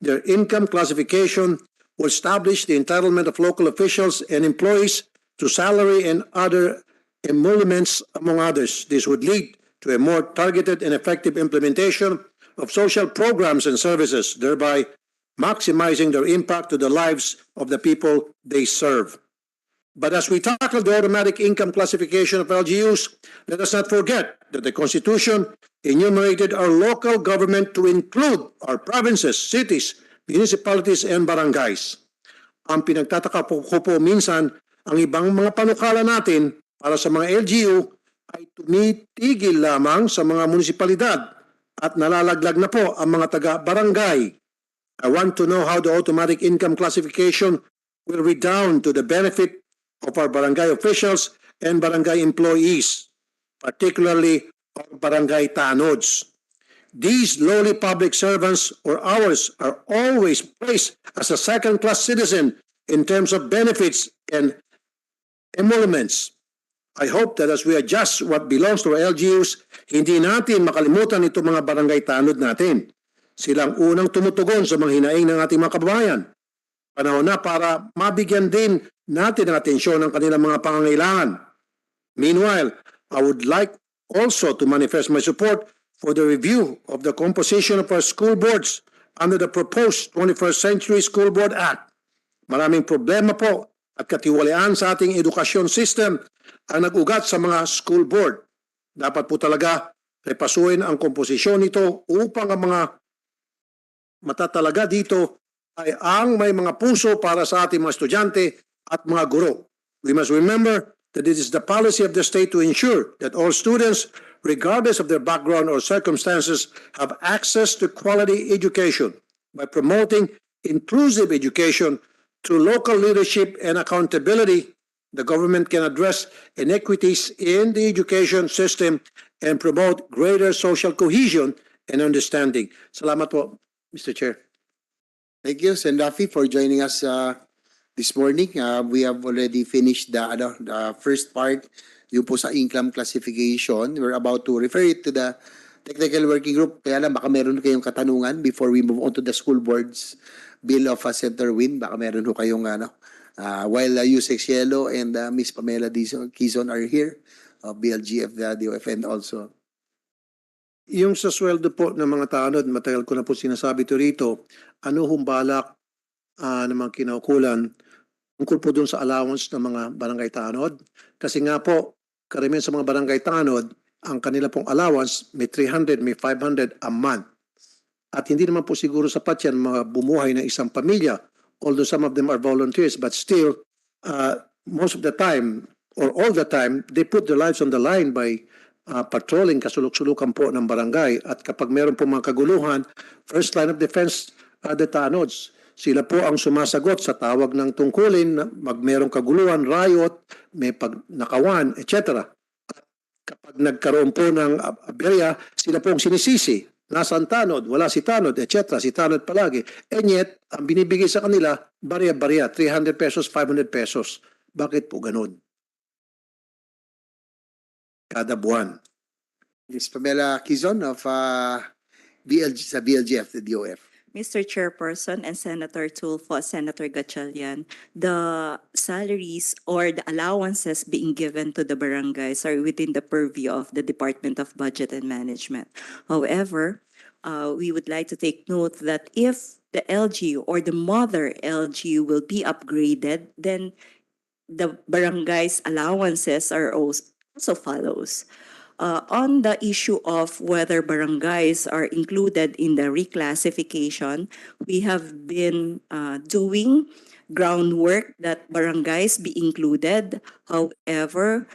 Their income classification will establish the entitlement of local officials and employees to salary and other emoluments, among others. This would lead to a more targeted and effective implementation of social programs and services, thereby maximizing their impact to the lives of the people they serve. But as we tackle the automatic income classification of LGUs, let us not forget that the Constitution enumerated our local government to include our provinces, cities, municipalities, and barangays. Ang pinagtataka ko po minsan, ang ibang mga panukala natin para sa mga LGU ay tumitigil lamang sa mga munisipalidad at nalalaglag na po ang mga taga-barangay. I want to know how the automatic income classification will redound to the benefit of our barangay officials and barangay employees, particularly or barangay tanods. These lowly public servants or ours are always placed as a second-class citizen in terms of benefits and emoluments. I hope that as we adjust what belongs to our LGUs, hindi natin makalimutan itong mga barangay tanod natin. Silang unang tumutugon sa mga hinaing ng ating mga kababayan. Panahon na para mabigyan din natin ng atensyon ng kanilang mga pangangailangan. Meanwhile, I would like also to manifest my support for the review of the composition of our school boards under the proposed 21st Century School Board Act. Maraming problema po at katiwalian sa ating edukasyon system ang nag-ugat sa mga school board. Dapat po talaga repasuin ang komposisyon nito upang ang mga matatalaga dito ay ang may mga puso para sa ating mga estudyante at mga guro. We must remember that it is the policy of the state to ensure that all students, regardless of their background or circumstances, have access to quality education. By promoting inclusive education through local leadership and accountability, the government can address inequities in the education system and promote greater social cohesion and understanding. Salamat po, Mr. Chair. Thank you, Sen. Rafi, for joining us this morning. We have already finished the first part, yung po sa income classification. We're about to refer it to the technical working group. Kaya lang, baka meron kayong katanungan before we move on to the school boards bill of Senator Win. Baka meron ho kayong while Yusek Cielo and Miss Pamela Quizon are here, BLGF, the DOF, and also Yung sa sweldo po ng mga tanod, matagal ko na po sinasabi ito rito, ano humbalak ng mga kinaukulan tungkol po dun sa allowance ng mga barangay tanod? Kasi nga po, karamihan sa mga barangay tanod, ang kanila pong allowance may 300, may 500 a month. At hindi naman po siguro sapat yan mga bumuhay ng isang pamilya, although some of them are volunteers, but still, most of the time, or all the time, they put their lives on the line by patrolling, kasulok-sulukan po ng barangay. At kapag meron po mga kaguluhan, first line of defense are the tanods. Sila po ang sumasagot sa tawag ng tungkulin, merong kaguluhan, riot, may pagnakawan, etc. At kapag nagkaroon po ng aberya, sila po ang sinisisi. Nasaan tanod? Wala si tanod, etc. Si tanod palagi. And yet, ang binibigay sa kanila, barya-barya, 300 pesos, 500 pesos. Bakit po ganun? Kada buwan. Miss Pamela Quizon of BLGF, the DOF. Mr. Chairperson and Senator Tulfo, Senator Gatchalian, the salaries or the allowances being given to the barangays are within the purview of the Department of Budget and Management. However, we would like to take note that if the LGU or the mother LGU will be upgraded, then the barangay's allowances are also follows. On the issue of whether barangays are included in the reclassification, we have been doing groundwork that barangays be included. However,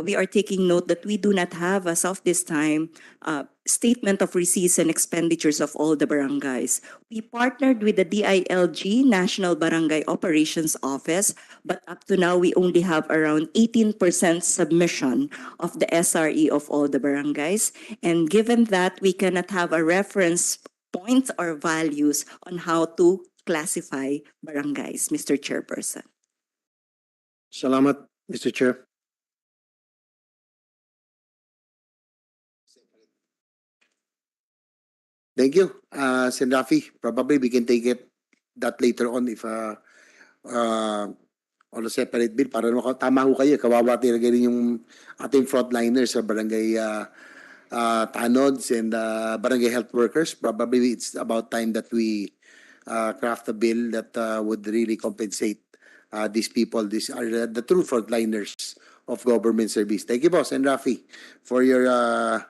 we are taking note that we do not have, as of this time, statement of receipts and expenditures of all the barangays. We partnered with the DILG, National Barangay Operations Office, but up to now, we only have around 18% submission of the SRE of all the barangays. And given that, we cannot have a reference point or values on how to classify barangays, Mr. Chairperson. Salamat, Mr. Chair. Thank you, Sen. Rafi. Probably we can take it that later on if on a separate bill para tama ho kayo, kawawa talaga rin yung ating frontliners sa barangay tanods and barangay health workers. Probably it's about time that we craft a bill that would really compensate these people. These are the true frontliners of government service. Thank you, boss, and Rafi, for your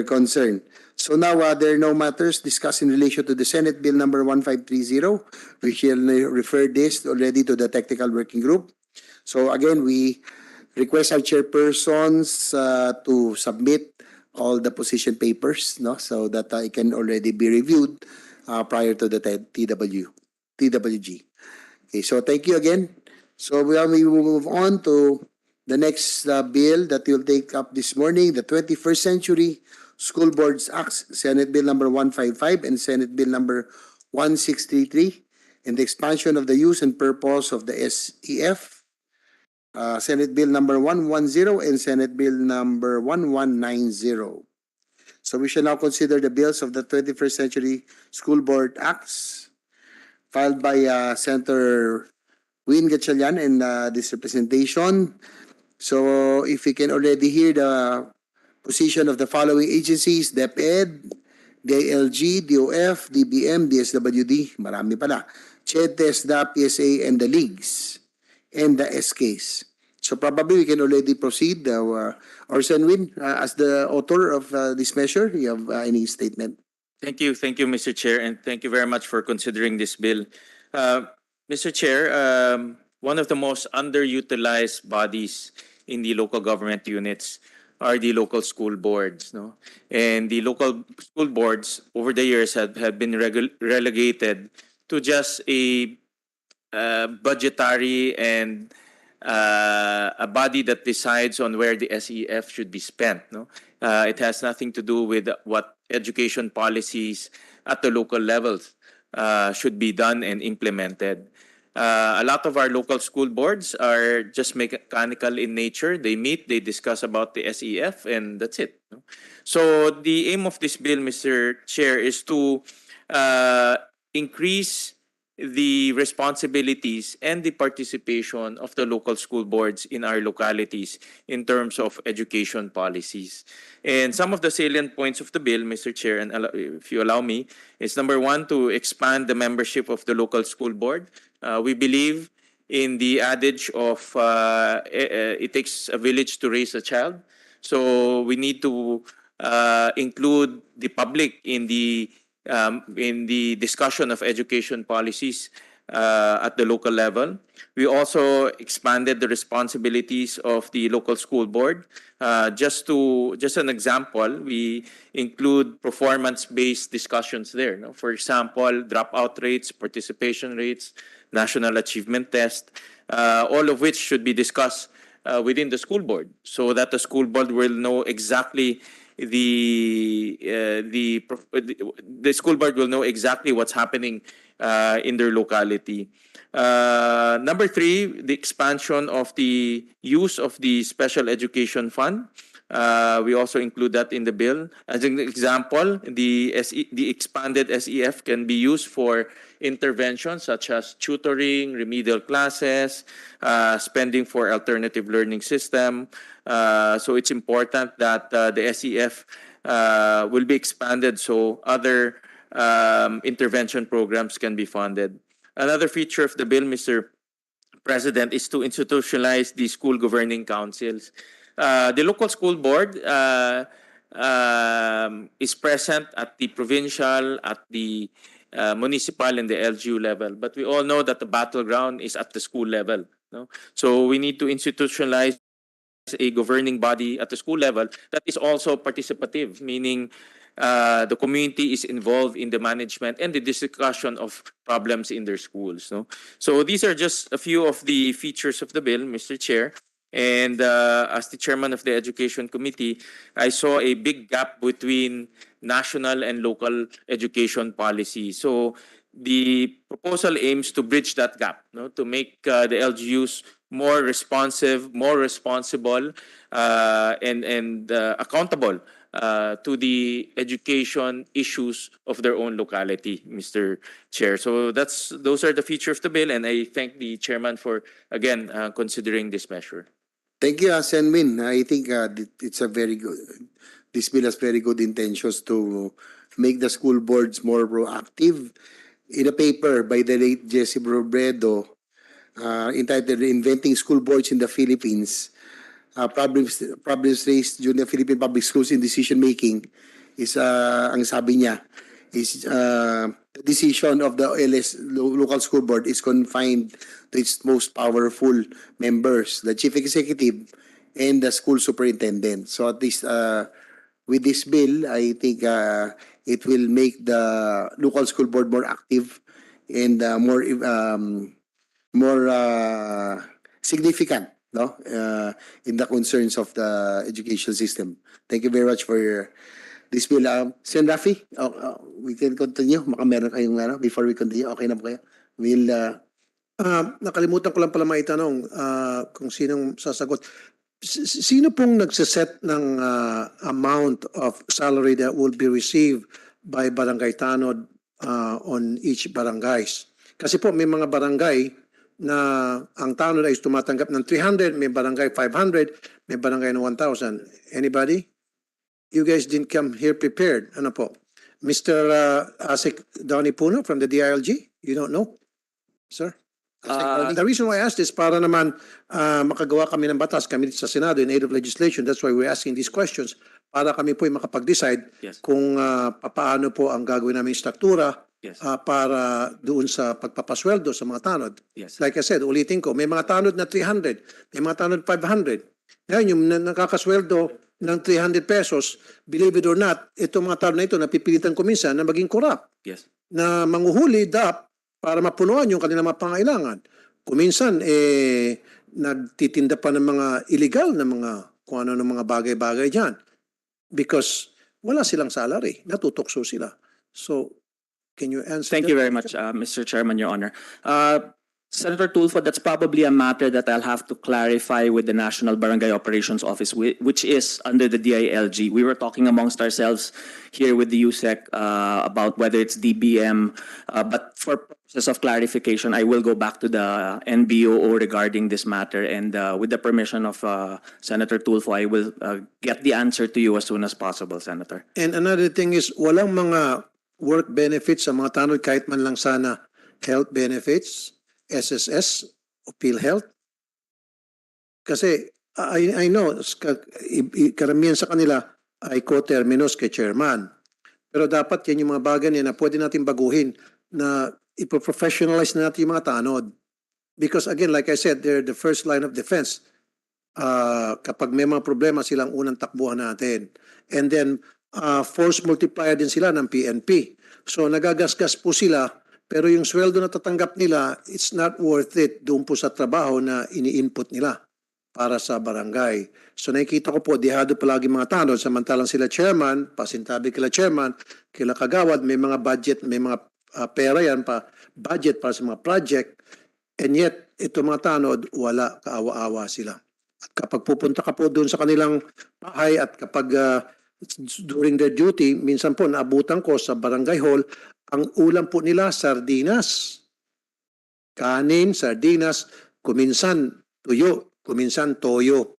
concern. So now there are no matters discussed in relation to the Senate Bill number 1530. We shall refer this already to the technical working group. So again, we request our chairpersons to submit all the position papers, no, so that it can already be reviewed prior to the TWG. Okay, so thank you again. So we will move on to The next bill that we'll take up this morning, the 21st Century School Boards Act, Senate Bill number 155 and Senate Bill number 1633, and the expansion of the use and purpose of the SEF, Senate Bill number 110 and Senate Bill number 1190. So we shall now consider the bills of the 21st Century School Board Acts filed by Senator Win Gatchalian and this representation. So if we can already hear the position of the following agencies: DepEd, DILG, DOF, DBM, DSWD, marami pala, CHED, TESDA, PSA, and the LGUs, and the SKs. So probably we can already proceed. Orson Win, as the author of this measure, you have any statement? Thank you, Mr. Chair, and thank you very much for considering this bill. Mr. Chair, one of the most underutilized bodies in the local government units are the local school boards, no? And the local school boards over the years have been relegated to just a budgetary and a body that decides on where the SEF should be spent, no? It has nothing to do with what education policies at the local levels should be done and implemented. A lot of our local school boards are just mechanical in nature. They meet, they discuss about the SEF, and that's it. So the aim of this bill, Mr. Chair, is to increase the responsibilities and the participation of the local school boards in our localities in terms of education policies. And some of the salient points of the bill, Mr. Chair, and if you allow me, is number one, to expand the membership of the local school board. We believe in the adage of it takes a village to raise a child. So we need to include the public in the discussion of education policies at the local level. We also expanded the responsibilities of the local school board. Just an example, we include performance-based discussions there. No? For example, dropout rates, participation rates, national achievement test, all of which should be discussed within the school board, so that the school board will know exactly the school board will know exactly what's happening in their locality. Number three, the expansion of the use of the special education fund. We also include that in the bill. As an example, the expanded SEF can be used for interventions such as tutoring, remedial classes, spending for alternative learning system. So it's important that the SEF will be expanded so other intervention programs can be funded. Another feature of the bill, Mr. President, is to institutionalize the school governing councils. The local school board is present at the provincial, at the municipal, and the LGU level. But we all know that the battleground is at the school level. No? So we need to institutionalize a governing body at the school level that is also participative, meaning the community is involved in the management and the discussion of problems in their schools. No? So these are just a few of the features of the bill, Mr. Chair. And as the chairman of the Education Committee, I saw a big gap between national and local education policy. So the proposal aims to bridge that gap, no? To make the LGUs more responsive, more responsible, and accountable to the education issues of their own locality, Mr. Chair. So those are the features of the bill, and I thank the chairman for again considering this measure. Thank you, Sen Min. I think it's a very good. This bill has very good intentions to make the school boards more proactive. In a paper by the late Jesse Robredo entitled "Inventing School Boards in the Philippines," problems raised during the Philippine public schools in decision making is ang sabi niya is the decision of the local school board is confined to its most powerful members, the chief executive and the school superintendent. So at least with this bill, I think it will make the local school board more active and more significant no, in the concerns of the education system. Thank you very much for this bill. Sen. Rafi, we can continue. Baka meron kayong before we continue. Okay na po kayo? We'll Nakalimutan ko lang pala maitanong kung sinong sasagot. Sino pong nagsiset ng amount of salary that will be received by barangay tanod on each barangays? Kasi po may mga barangay na ang tanod ay tumatanggap ng 300, may barangay 500, may barangay ng 1,000. Anybody? You guys didn't come here prepared. Ano po? Mr. Asik Donnie Puno from the DILG? You don't know? Sir? The reason why I asked this para naman makagawa kami ng batas kami sa Senado in aid of legislation. That's why we're asking these questions para kami po ay makapag-decide kung paano po ang gagawin namin struktura para doon sa pagpapasweldo sa mga tanod. Like I said, ulitin ko, may mga tanod na 300, may mga tanod 500. Ngayon, yung nakakasweldo ng 300 pesos, believe it or not, itong mga tanod na ito napipilitan ko minsan na maging corrupt. Na manguhuli para mapunuan yung kanilang mga pangailangan. Kuminsan, nagtitinda pa ng mga illegal na mga kung ano ng mga bagay-bagay dyan. Because wala silang salary. Natutokso sila. So, can you answer Thank you very much, Mr. Chairman, Your Honor. Senator Tulfo, that's probably a matter that I'll have to clarify with the National Barangay Operations Office, which is under the DILG. We were talking amongst ourselves here with the USEC about whether it's DBM, but for purposes of clarification, I will go back to the NBOO regarding this matter, and with the permission of Senator Tulfo, I will get the answer to you as soon as possible, Senator. And another thing is, walang mga work benefits sa mga tanod kahit man lang sana health benefits, SSS o PhilHealth? Kasi I know, karamihan sa kanila ay co-terminus kay chairman. Pero dapat yan yung mga bagay na pwede natin baguhin na ipo-professionalize na natin yung mga tanod. Because again, like I said, they're the first line of defense. Kapag may mga problema, silang unang takbuhan natin. And then, force multiplier din sila ng PNP. So nagagasgas po sila, pero yung sweldo na tatanggap nila, it's not worth it doon po sa trabaho na ini-input nila para sa barangay. So nakikita ko po, dihado palagi mga tanod, samantalang sila chairman, pasintabi kila chairman, kila kagawad, may mga budget, may mga pera yan pa, budget para sa mga project, and yet, ito mga tanod, wala, kaawa-awa sila. At kapag pupunta ka po doon sa kanilang bahay at kapag during their duty, minsan po naabutan ko sa barangay hall, ang ulam po nila, sardinas. Kanin, sardinas, kuminsan tuyo, kuminsan toyo.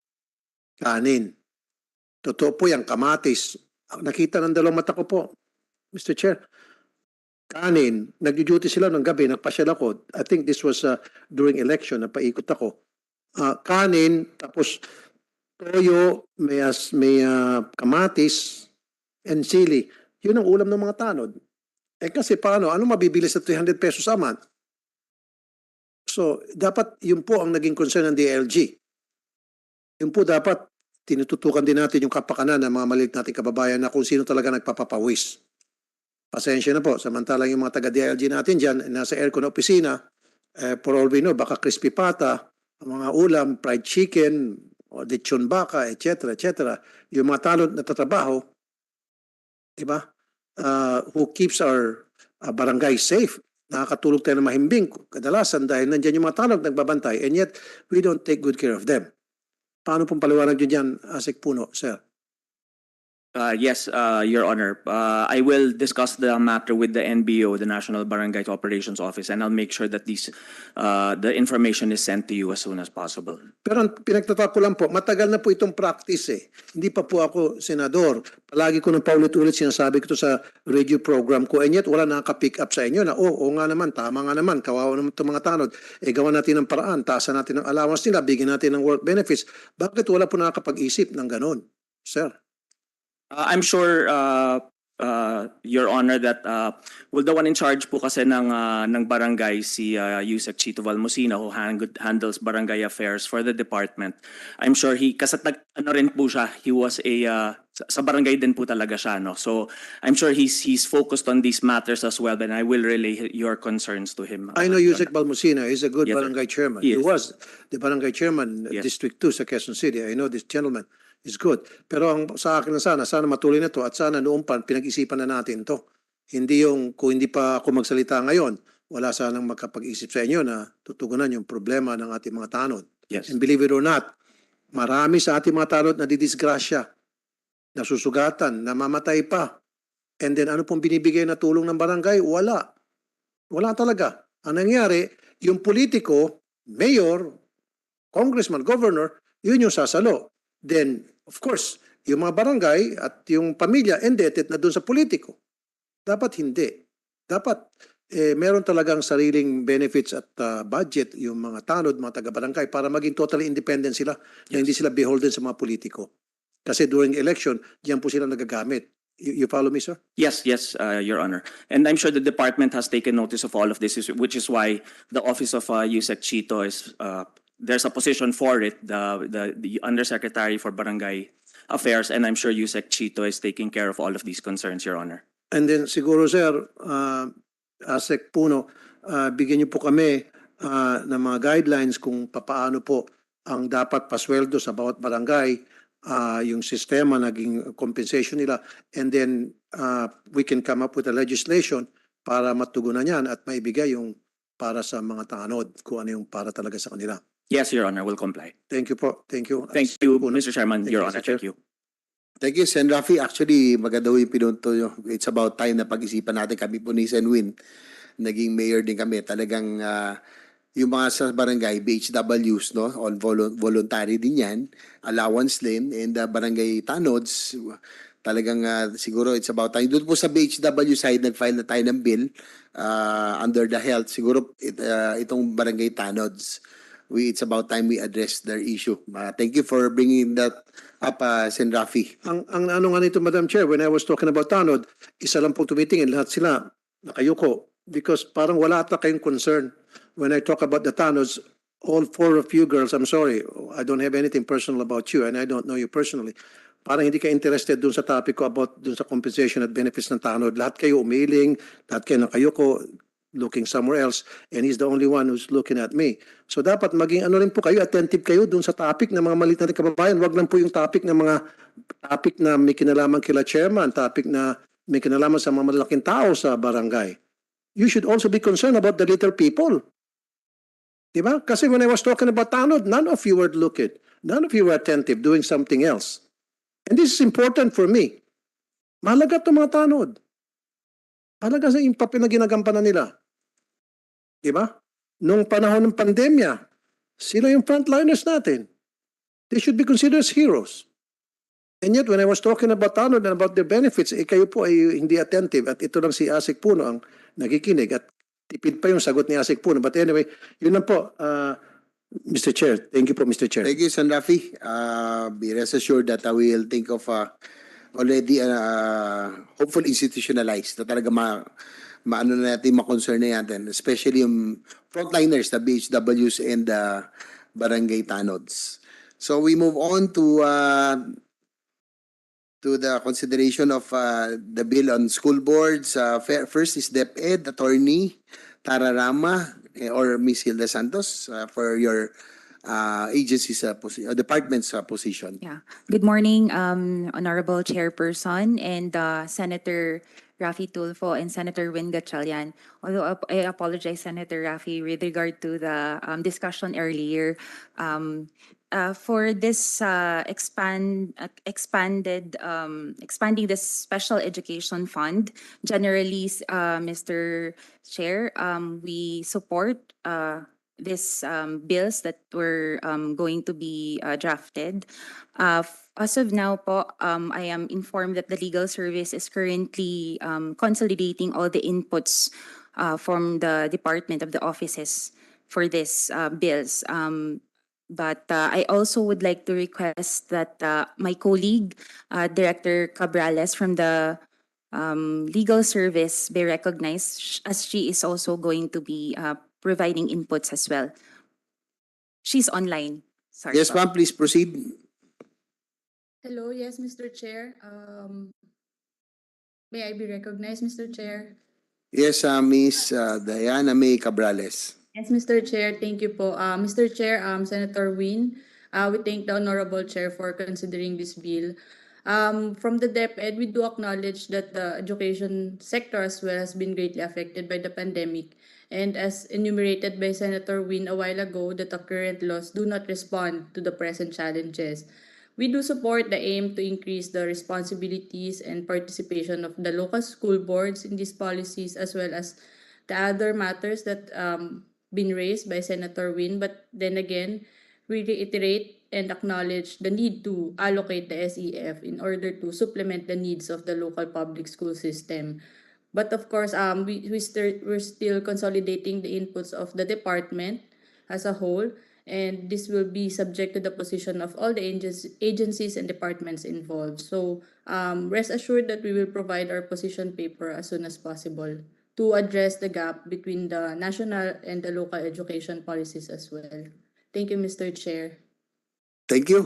Kanin. Totoo po yan, kamatis. Nakita ng dalawang mata ko po, Mr. Chair. Kanin, nag-duty sila ng gabi, nagpasyal ako. I think this was during election, napaikot ako. Kanin, tapos toyo, may kamatis, and sili. Yun ang ulam ng mga tanod. Kasi paano? Ano mabibili sa 300 pesos a month? So, dapat yun po ang naging concern ng DLG. Yun po dapat tinututukan din natin yung kapakanan ng mga maliit nating kababayan na kung sino talaga nagpapapawis. Pasensya na po. Samantalang yung mga taga-DLG natin dyan, nasa aircon na opisina, for all we know, baka crispy pata, mga ulam, fried chicken, o lechon baka, etc., etc. Yung mga tanod na tatrabaho, diba? Who keeps our barangay safe. Nakakatulog tayo ng mahimbing kadalasan dahil nandiyan yung mga tanod nagbabantay, and yet we don't take good care of them. Paano pong paliwanag nyo dyan, Asik Puno, sir? Yes, Your Honor. I will discuss the matter with the NBO, the National Barangay Operations Office, and I'll make sure that the information is sent to you as soon as possible. Pero pinagtataka ko lang po, matagal na po itong practice eh. Hindi pa po ako senador. Palagi ko nang paulit-ulit sinasabi ko to sa radio program ko, and yet wala nakaka-pick up sa inyo na, oo nga naman, tama nga naman, kawawa naman itong mga tanod. Gawa natin ng paraan, taasan natin ng allowance nila, bigyan natin ng work benefits. Bakit wala po nakakapag-isip ng ganon, sir? I'm sure Your Honor, that well, the one in charge po kasi ng barangay, si Yusek Chito Valmosina, who handles barangay affairs for the department. I'm sure kasi ano rin po siya, he was sa barangay din po talaga siya, no? So I'm sure he's focused on these matters as well, and I will relay your concerns to him. I know Your Yusek Balmosina is a good Yes, sir. barangay chairman. He He is. was the barangay chairman, Yes. District 2 sa Quezon City. I know this gentleman is good. Pero sa akin na sana matuloy na to at sana noon pa pinag-isipan na natin to. Hindi yung, kung hindi pa ako magsalita ngayon, wala sanang makapag-isip sa inyo na tutugunan yung problema ng ating mga tanod. Yes. And believe it or not, marami sa ating mga tanod na didisgrasya, nasusugatan, namamatay pa. And then ano pong binibigay na tulong ng barangay? Wala. Wala talaga. Ang nangyari, yung politiko, mayor, congressman, governor, yun yung sasalo. Then, of course, yung mga barangay at yung pamilya indebted na doon sa politiko. Dapat hindi. Dapat meron talagang sariling benefits at budget yung mga tanod, mga taga-barangay para maging totally independent sila na hindi sila beholden sa mga politiko. Kasi during election, diyan po sila nagagamit. You follow me, sir? Yes, Your Honor. And I'm sure the department has taken notice of all of this, which is why the office of Yusek Chito is, there's a position for it, the Undersecretary for Barangay Affairs, and I'm sure Yusek Chito is taking care of all of these concerns, Your Honor. And then siguro, sir, ASEC Puno, bigyan niyo po kami ng mga guidelines kung paano po ang dapat pasweldo sa bawat barangay, yung sistema, naging compensation nila, and then we can come up with a legislation para matugunan yan at maibigay yung para sa mga tanod, kung ano yung para talaga sa kanila. Yes, Your Honor, will comply. Thank you po. Thank you. Thank you, Mr. Chairman, Thank Your you, Honor. Mr. Chair. Thank you. Thank you, Sen. Rafi. Actually, maganda yung pinunto nyo. It's about time na pag-isipan natin. Kami po ni Sen Win, naging mayor din kami. Talagang yung mga sa barangay, BHWs, no? All voluntary din yan. Allowance din. And barangay tanods, talagang siguro it's about time. Doon po sa BHW side, nag-file na tayo ng bill under the health. Siguro itong barangay tanods, it's about time we address their issue. Thank you for bringing that up, Sen. Rafi. Ang ano nga nito, Madam Chair, when I was talking about tanod, isa lang po tumitingin, lahat sila nakayuko because parang wala ata kayong concern. When I talk about the tanods, all four of you girls, I'm sorry, I don't have anything personal about you and I don't know you personally. Parang hindi ka interested dun sa topic ko about dun sa compensation at benefits ng tanod. Lahat kayo umiling, lahat kayo nakayuko, looking somewhere else, and he's the only one who's looking at me. So dapat maging ano rin po kayo, attentive kayo dun sa topic ng mga maliit na kababayan. Wag lang po yung topic ng mga topic na may kinalaman kila chairman, topic na may kinalaman sa mga malalaking tao sa barangay. You should also be concerned about the little people. Diba? Kasi when I was talking about tanod, none of you were looking. None of you were attentive, doing something else. And this is important for me. Mahalaga itong mga tanod. Mahalaga sa yung papel na ginagampanan nila. Diba? Nung panahon ng pandemya, sila yung frontliners natin. They should be considered as heroes. And yet, when I was talking about tanod and about their benefits, kayo po ay hindi attentive. At ito lang si Asik Puno ang nakikinig. At tipid pa yung sagot ni Asik Puno. But anyway, yun lang po, Mr. Chair. Thank you po, Mr. Chair. Thank you, Sen. Rafi. Be rest assured that I will think of already hopefully institutionalized na talaga maano na natin, ma-concern na natin, especially yung frontliners, the BHWs and the barangay tanods. So we move on to the consideration of the bill on school boards. First is DepEd, Attorney Tara Rama or Ms. Hilda Santos for your agency's department's position. Yeah. Good morning, Honorable Chairperson and Senator Rafi Tulfo and Senator Win Gatchalian. Although I apologize, Senator Rafi, with regard to the discussion earlier. For this expanding this special education fund, generally, Mr. Chair, we support these bills that were going to be drafted. As of now po, I am informed that the legal service is currently consolidating all the inputs from the department of the offices for these bills. But I also would like to request that my colleague, Director Cabrales from the legal service be recognized as she is also going to be providing inputs as well. She's online. Sorry Yes, po. ma'am, please proceed. Hello, yes, Mr. Chair. May I be recognized, Mr. Chair? Yes, Miss Diana May Cabrales. Yes, Mr. Chair, thank you po. Mr. Chair, Senator Win, we thank the Honorable Chair for considering this bill. From the DepEd, we do acknowledge that the education sector as well has been greatly affected by the pandemic. And as enumerated by Senator Win a while ago, that the current laws do not respond to the present challenges. We do support the aim to increase the responsibilities and participation of the local school boards in these policies, as well as the other matters that been raised by Senator Win. But then again, we reiterate and acknowledge the need to allocate the SEF in order to supplement the needs of the local public school system. But of course, we're still consolidating the inputs of the department as a whole, and this will be subject to the position of all the agencies and departments involved. So rest assured that we will provide our position paper as soon as possible to address the gap between the national and the local education policies as well. Thank you, Mr. Chair. Thank you.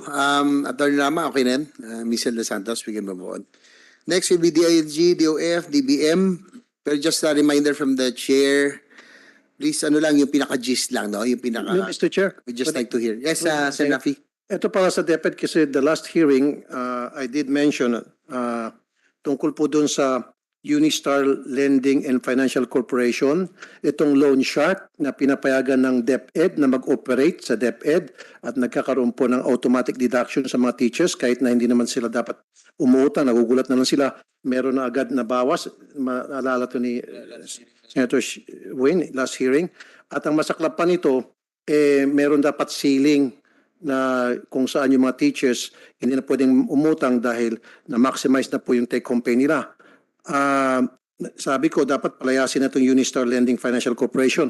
Attorney Rama, okay na yan? Michelle Dos Santos, we can move on. Next will be DILG, DOF, DBM. Pero just a reminder from the chair, please, ano lang, yung pinaka-gist lang, no? Yung pinaka... Mr. Chair. We just like to hear. Yes, Sen. Rafi. Ito para sa DepEd kasi the last hearing, I did mention tungkol po dun sa Unistar Lending and Financial Corporation, itong loan shark na pinapayagan ng DepEd na mag-operate sa DepEd at nagkakaroon po ng automatic deduction sa mga teachers kahit na hindi naman sila dapat umuutang, nagugulat na lang sila, meron na agad na bawas. Maalala to ni Senator Win last hearing. At ang masaklap pa nito, meron dapat ceiling na kung saan yung mga teachers hindi na pwedeng umutang dahil na-maximize na po yung take-home pay nila. Sabi ko, dapat palayasin na itong Unistar Lending Financial Corporation.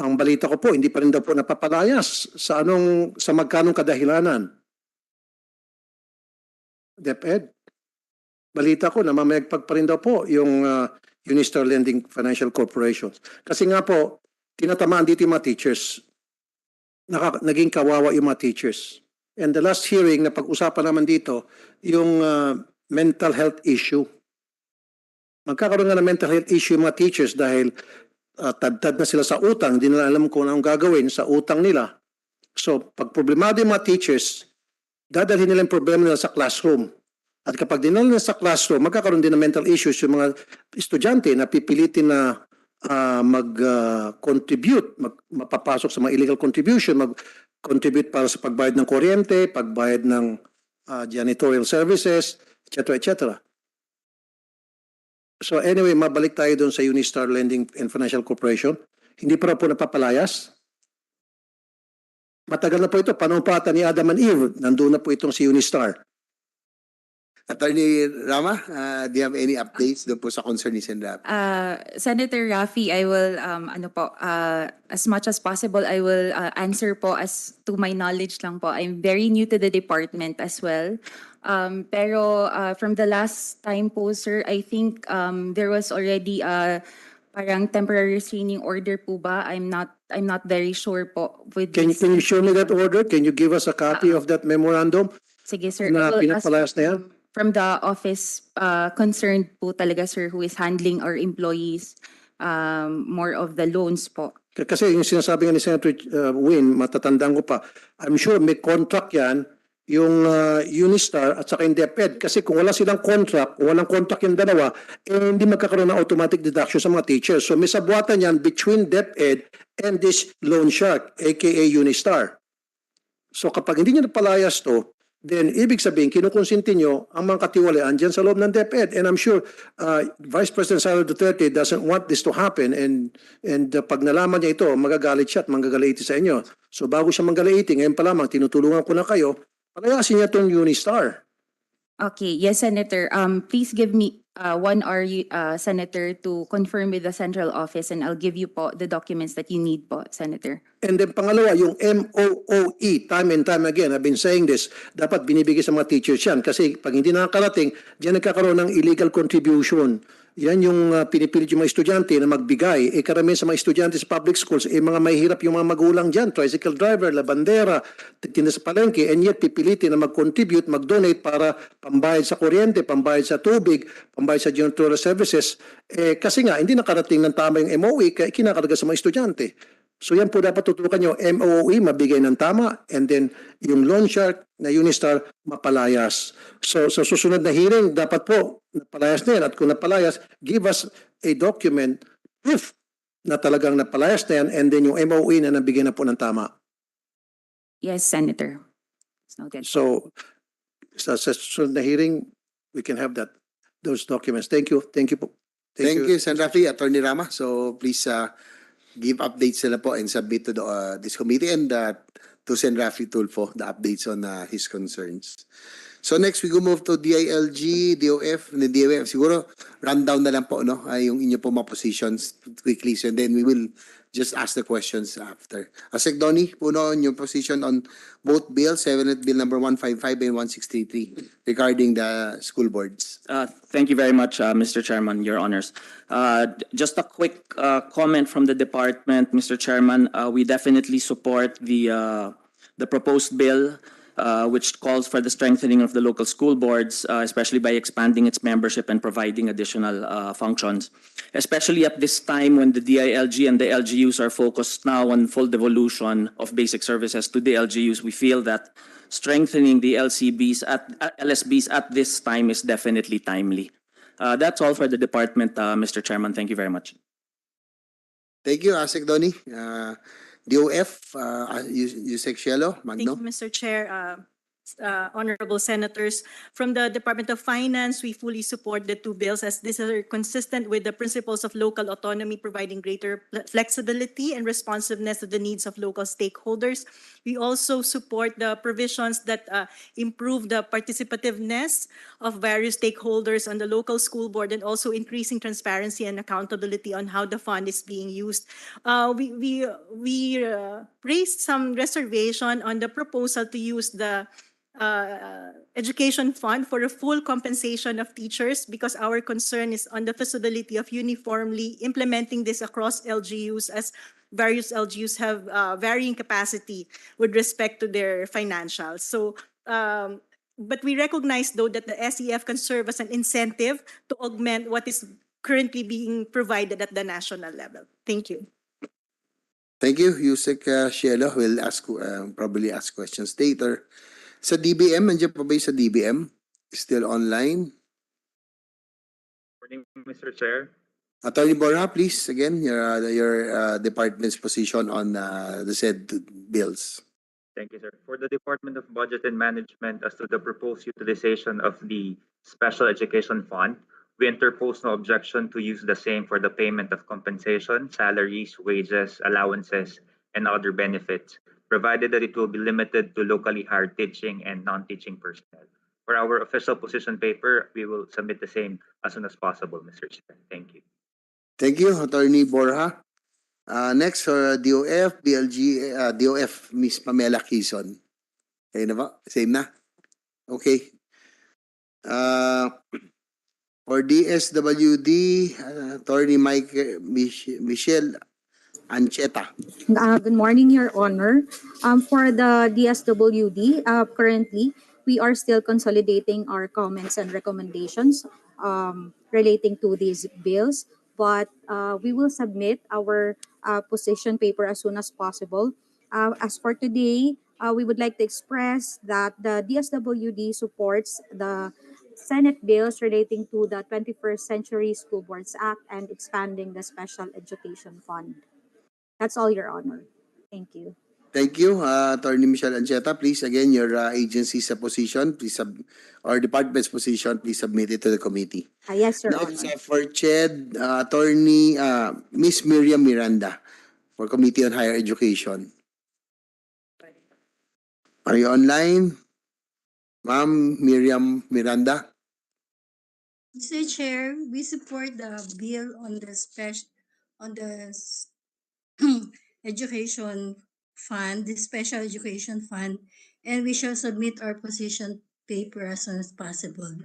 Ang balita ko po, hindi pa rin daw po napapalayas sa magkanong kadahilanan. DepEd. Balita ko, namamayagpag pa rin daw po yung Unistar Lending Financial Corporation. Kasi nga po, tinatamaan dito yung mga teachers. Naging kawawa yung mga teachers. And the last hearing na pag-usapan naman dito, yung mental health issue. Magkakaroon nga ng mental health issue yung mga teachers dahil tad-tad na sila sa utang, hindi nila alam kung anong gagawin sa utang nila. So, pag problemado yung mga teachers, dadalhin nila yung problema nila sa classroom. At kapag dinala nila sa classroom, magkakaroon din ng mental issues yung mga estudyante na pipilitin na mag-contribute, mapapasok sa mga illegal contribution, mag-contribute para sa pagbayad ng kuryente, pagbayad ng janitorial services, etc. etc. So anyway, mabalik tayo doon sa Unistar Lending and Financial Corporation. Hindi pa po napapalayas. Matagal na po ito. Panumpatan ni Adam and Eve. Nandun na po itong si Unistar. Attorney Rama, do you have any updates doon po sa concern ni Sen. Rafi? Senator Rafi, I will as much as possible I will answer po as to my knowledge lang po. I'm very new to the department as well. Pero from the last time po, sir, I think there was already parang temporary restraining order po ba? I'm not very sure po with Can you show me that order? Can you give us a copy of that memorandum? Sige, sir. Na I will ask pinapalayas na yan? from the office concerned po talaga, sir, who is handling our employees more of the loans po. Kasi yung sinasabi nga ni Senator Win, matatandaan ko pa, I'm sure may contract yan, yung Unistar at saka yung DepEd. Kasi kung wala silang contract, walang contract yung dalawa, hindi magkakaroon ng automatic deduction sa mga teachers. So may sabuatan yan between DepEd and this loan shark, aka Unistar. So kapag hindi nyo napalayas to, then ibig sabihin, kinukonsinti nyo ang mga katiwalaan dyan sa loob ng DepEd. And I'm sure Vice President Sara Duterte doesn't want this to happen. And pag nalaman niya ito, magagalit siya at manggagalaiti sa inyo. So bago siya manggalaiti, ngayon pa lamang, tinutulungan ko na kayo, palayasin niya itong Unistar. Okay, yes, Senator. Please give me one our senator to confirm with the central office, and I'll give you po the documents that you need po, Senator. And then pangalawa, yung MOOE, time and time again, I've been saying this, dapat binibigay sa mga teachers yan. Kasi pag hindi nakakarating, diyan nagkakaroon ng illegal contribution. Yan yung pinipilit yung mga estudyante na magbigay. Karamihan sa mga estudyante sa public schools, mga mahihirap yung mga magulang dyan, tricycle driver, labandera, tinda sa palengke, and yet pipilitin na mag-contribute, mag-donate para pambayad sa kuryente, pambayad sa tubig, pambayad sa janitorial services. Kasi nga, hindi nakarating ng tama yung MOE, kaya kinakarga sa mga estudyante. So yan po dapat tutukan nyo, MOE, mabigay ng tama, and then yung loan shark na Unistar, mapalayas. So sa susunod na hearing, dapat po, napalayas na yan. At kung napalayas, give us a document, proof na talagang napalayas na yan, and then yung MOE na nabigay na po ng tama. Yes, Senator. It's noted. So sa susunod na hearing, we can have those documents. Thank you. Thank you po. Thank you, Sen. Rafi, Attorney Rama. So please give updates sila po and submit to this committee and to Sen. Rafi Tulfo the updates on his concerns. So next we go move to DILG, DOF, and the DOF. Siguro rundown na lang po yung inyo po mga positions quickly, so then we will just ask the questions after. Asek Donnie, puno yung position on both bills, Senate Bill number 155 and 1633 regarding the school boards. Thank you very much, Mr. Chairman, Your Honors. Just a quick comment from the department, Mr. Chairman. We definitely support the proposed bill, which calls for the strengthening of the local school boards, especially by expanding its membership and providing additional functions. Especially at this time when the DILG and the LGUs are focused now on full devolution of basic services to the LGUs, we feel that strengthening the LSBs at this time is definitely timely. That's all for the department, Mr. Chairman. Thank you very much. Thank you, Asek Donnie. DOF, Yusek Cielo, Magno. Thank you, Mr. Chair. Honorable Senators, from the Department of Finance, we fully support the two bills as these are consistent with the principles of local autonomy, providing greater flexibility and responsiveness to the needs of local stakeholders. We also support the provisions that improve the participativeness of various stakeholders on the local school board and also increasing transparency and accountability on how the fund is being used. We raised some reservation on the proposal to use the education fund for a full compensation of teachers because our concern is on the feasibility of uniformly implementing this across LGUs as various LGUs have varying capacity with respect to their financials. So, but we recognize though that the SEF can serve as an incentive to augment what is currently being provided at the national level. Thank you. Thank you, Yusek Cielo. We'll probably ask questions later. Sa DBM, nandiyan pa ba yung sa DBM? Still online? Morning, Mr. Chair. Attorney Borja, please, again, your department's position on the said bills. Thank you, sir. For the Department of Budget and Management, as to the proposed utilization of the Special Education Fund, we interpose no objection to use the same for the payment of compensation, salaries, wages, allowances, and other benefits, provided that it will be limited to locally hired teaching and non-teaching personnel. For our official position paper, we will submit the same as soon as possible, Mr. Chair. Thank you. Thank you, Attorney Borja. Next, for DOF, DOF, Ms. Pamela Quezon. Okay na ba? Same na? Okay. For DSWD, Attorney Michelle Ancheta. Good morning, Your Honor. For the DSWD, currently, we are still consolidating our comments and recommendations relating to these bills, but we will submit our position paper as soon as possible. As for today, we would like to express that the DSWD supports the Senate bills relating to the 21st Century School Boards Act and expanding the Special Education Fund. That's all, Your Honor. Thank you. Thank you, Attorney Michelle Ancheta. Please, again, your agency's position, please or department's position, please submit it to the committee. Yes, Your Next, Honor. for CHED, Attorney Miss Miriam Miranda for Committee on Higher Education. Are you online? Ma'am Miriam Miranda? Mr. Chair, we support the bill on the on the education fund, the special education fund, and we shall submit our position paper as soon as possible.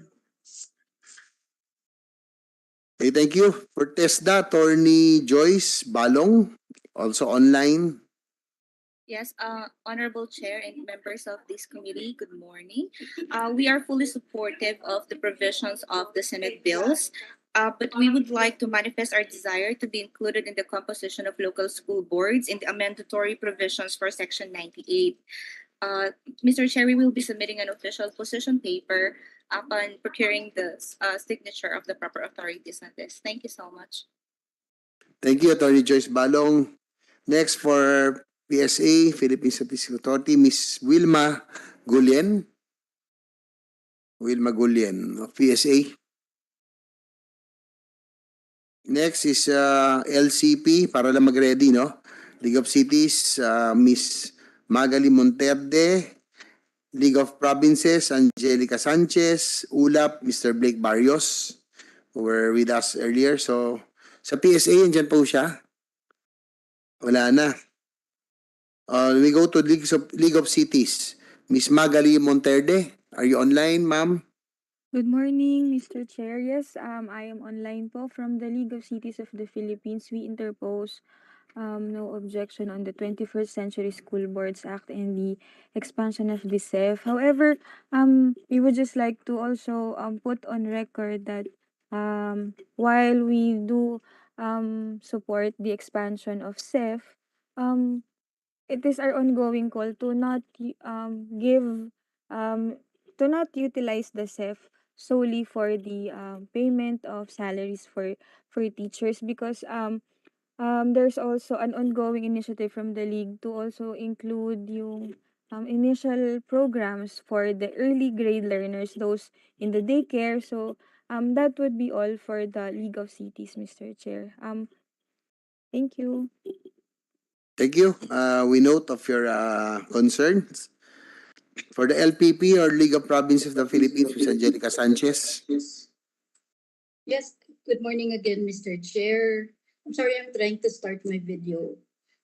Okay, thank you. For TESDA, Attorney Joyce Balong, also online. Yes, Honorable Chair and members of this committee, good morning. We are fully supportive of the provisions of the Senate bills, but we would like to manifest our desire to be included in the composition of local school boards in the mandatory provisions for Section 98. Mr. Chair, we will be submitting an official position paper upon procuring the signature of the proper authorities on this. Thank you so much. Thank you, Attorney Joyce Balong. Next for PSA, Philippine Statistical Authority, Ms. Wilma Gulien. Wilma Gulien of PSA. Next is LCP, para lang mag-ready, no? League of Cities, Ms. Magali Monterde. League of Provinces, Angelica Sanchez. ULAP, Mr. Blake Barrios, who were with us earlier. So, sa PSA, andyan po siya. Wala na. We go to League of Cities. Ms. Magali Monterde, are you online, ma'am? Good morning, Mr. Chair. Yes, I am online po from the League of Cities of the Philippines. We interpose no objection on the 21st Century School Boards Act and the expansion of the CEF. However, we would just like to also put on record that while we do support the expansion of CEF, it is our ongoing call to not give to not utilize the CEF solely for the payment of salaries for teachers, because there's also an ongoing initiative from the league to also include yung initial programs for the early grade learners, those in the daycare. So that would be all for the League of Cities, Mr. Chair. Thank you. Thank you. We note of your concerns. For the LPP or League of Provinces of the Philippines, Ms. Angelica Sanchez. Yes, good morning again, Mr. Chair. I'm sorry, I'm trying to start my video.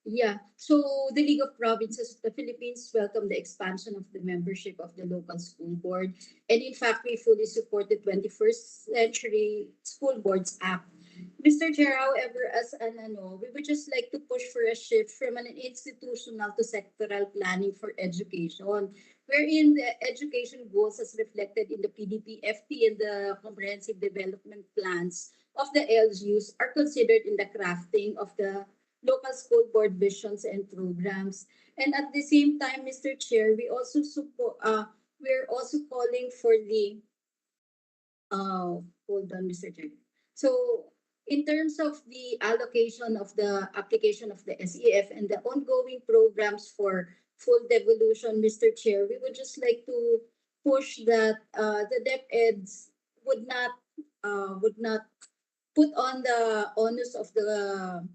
Yeah, so the League of Provinces of the Philippines welcome the expansion of the membership of the local school board. And in fact, we fully support the 21st Century School Boards Act. Mr. Chair, however, as an we would just like to push for a shift from an institutional to sectoral planning for education, wherein the education goals as reflected in the PDP-FT and the comprehensive development plans of the LGUs are considered in the crafting of the local school board visions and programs. And at the same time, Mr. Chair, we also support, we're also calling for the, hold on, Mr. Chair. So in terms of the allocation of the application of the SEF and the ongoing programs for full devolution, Mr. Chair, we would just like to push that the DepEds would not put on the onus of the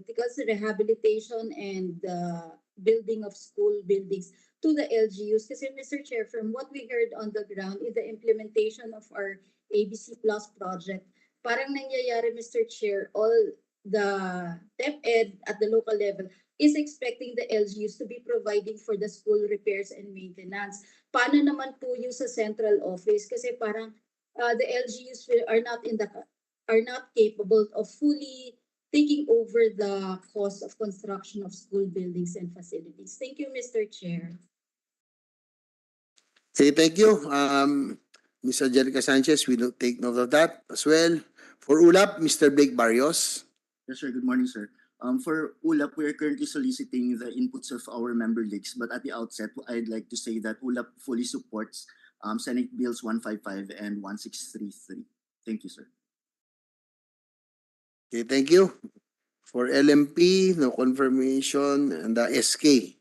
because the rehabilitation and the building of school buildings to the LGUs. Because, Mr. Chair, from what we heard on the ground in the implementation of our ABC Plus project, parang nangyayari, Mr. Chair, all the DepEd at the local level is expecting the LGUs to be providing for the school repairs and maintenance. Paano naman po yung sa central office? Kasi parang the LGUs are not capable of fully taking over the cost of construction of school buildings and facilities. Thank you, Mr. Chair. Okay, thank you. Ms. Angelica Sanchez, we will take note of that as well. For ULAP, Mr. Blake Barrios. Yes, sir. Good morning, sir. For ULAP, we are currently soliciting the inputs of our member leagues, but at the outset, I'd like to say that ULAP fully supports Senate Bills 155 and 1633. Thank you, sir. Okay, thank you. For LMP, no confirmation, and the SK.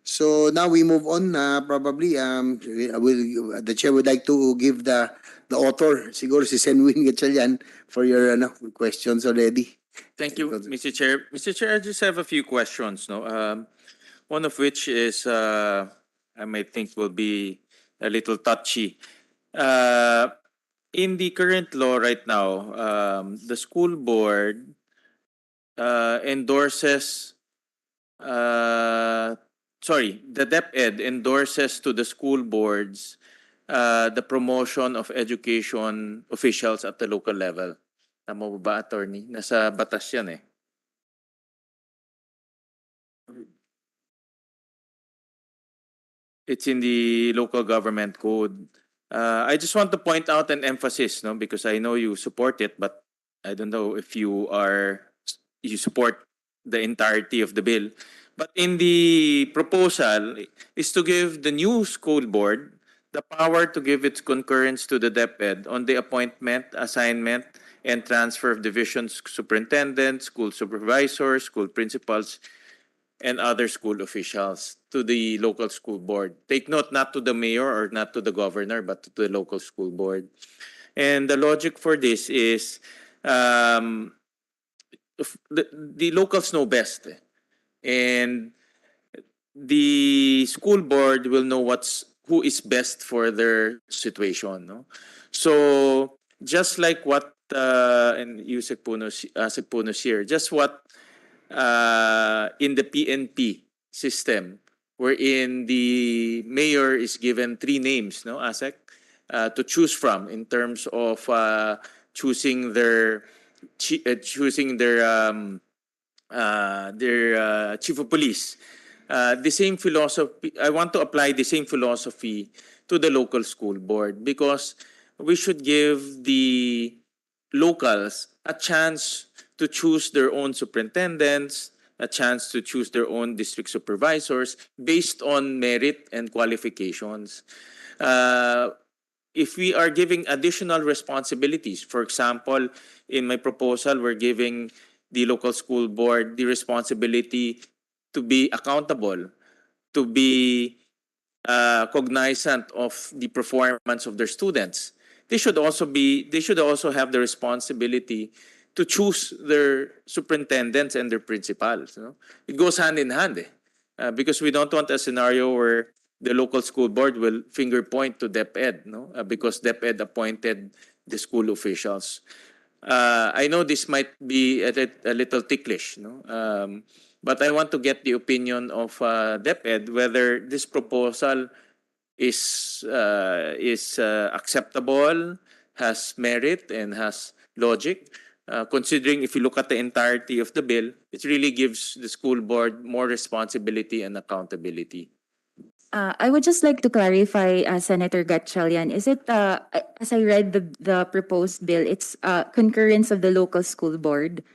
So now we move on. Probably, the chair would like to give the author, siguro si Senwin Gatchalian, for your questions already. Thank you, Mr. Chair. Mr. Chair, I just have a few questions. No, one of which is I might think will be a little touchy. in the current law right now, the school board endorses, the DepEd endorses to the school boards the promotion of education officials at the local level. Tama ba, attorney? Nasa batas yan eh. It's in the local government code. I just want to point out an emphasis, no, because I know you support it, but I don't know if you support the entirety of the bill. But in the proposal is to give the new school board the power to give its concurrence to the DepEd on the appointment, assignment, and transfer of division superintendents, school supervisors, school principals, and other school officials to the local school board. Take note, not to the mayor or not to the governor, but to the local school board. And the logic for this is the locals know best. And the school board will know who is best for their situation. No? So just like what and Yusek Puno's here, just what in the PNP system, wherein the mayor is given 3 names, no, ASEC, to choose from in terms of choosing their chief of police. The same philosophy, I want to apply the same philosophy to the local school board, because we should give the locals a chance to choose their own superintendents, a chance to choose their own district supervisors based on merit and qualifications. If we are giving additional responsibilities, for example, in my proposal, we're giving the local school board the responsibility to be accountable, to be cognizant of the performance of their students. They should also have the responsibility to choose their superintendents and their principals. You know? It goes hand in hand, because we don't want a scenario where the local school board will finger point to DepEd, no? Because DepEd appointed the school officials. I know this might be a little ticklish, no? But I want to get the opinion of DepEd whether this proposal is acceptable, has merit, and has logic. Considering if you look at the entirety of the bill, it really gives the school board more responsibility and accountability. I would just like to clarify, Senator Gatchalian, is it, as I read the proposed bill, it's concurrence of the local school board?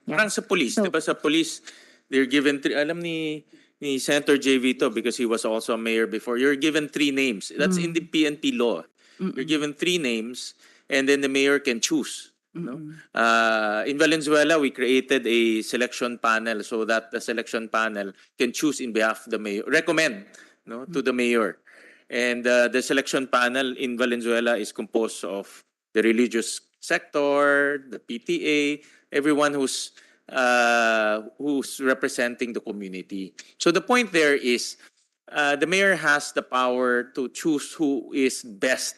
Yeah. Parang sa police, di ba sa police, they're given alam ni Senator JV to because he was also a mayor before. You're given 3 names. That's in the PNP law. You're given 3 names and then the mayor can choose. No? In Valenzuela, we created a selection panel so that the selection panel can choose in behalf of the mayor, recommend, no, to the mayor. And the selection panel in Valenzuela is composed of the religious sector, the PTA, everyone who's representing the community. So the point there is the mayor has the power to choose who is best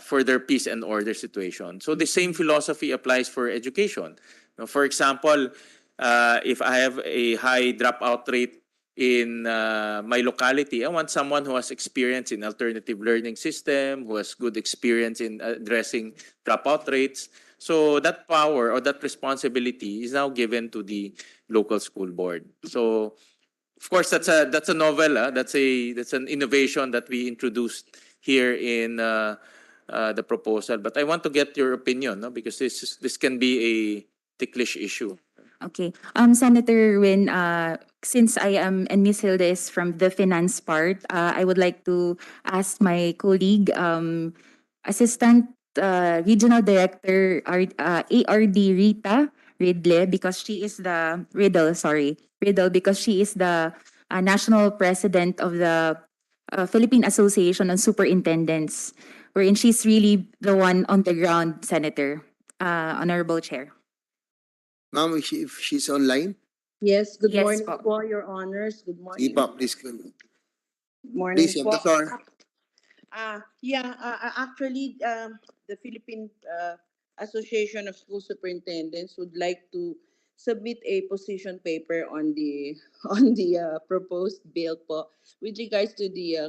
for their peace and order situation. So the same philosophy applies for education. Now, for example, if I have a high dropout rate in my locality, I want someone who has experience in alternative learning system, who has good experience in addressing dropout rates. So that power or that responsibility is now given to the local school board. So, of course, that's a novel. That's an innovation that we introduced here in the proposal. But I want to get your opinion, no? Because this can be a ticklish issue. Okay. Senator Win, since I am and Ms. Hilda is from the finance part, I would like to ask my colleague, Assistant Regional Director ARD Rita Riddle, because she is the because she is the national president of the Philippine Association of Superintendents, wherein she's really the one on the ground, Senator, Honorable Chair. Ma'am, if she's online, Yes, good Yes morning po. po, Your Honors. Good morning. Ipa, please. Good morning Please, you have the po. floor. Actually, the Philippine Association of School Superintendents would like to submit a position paper on the on the proposed bill po with regards to the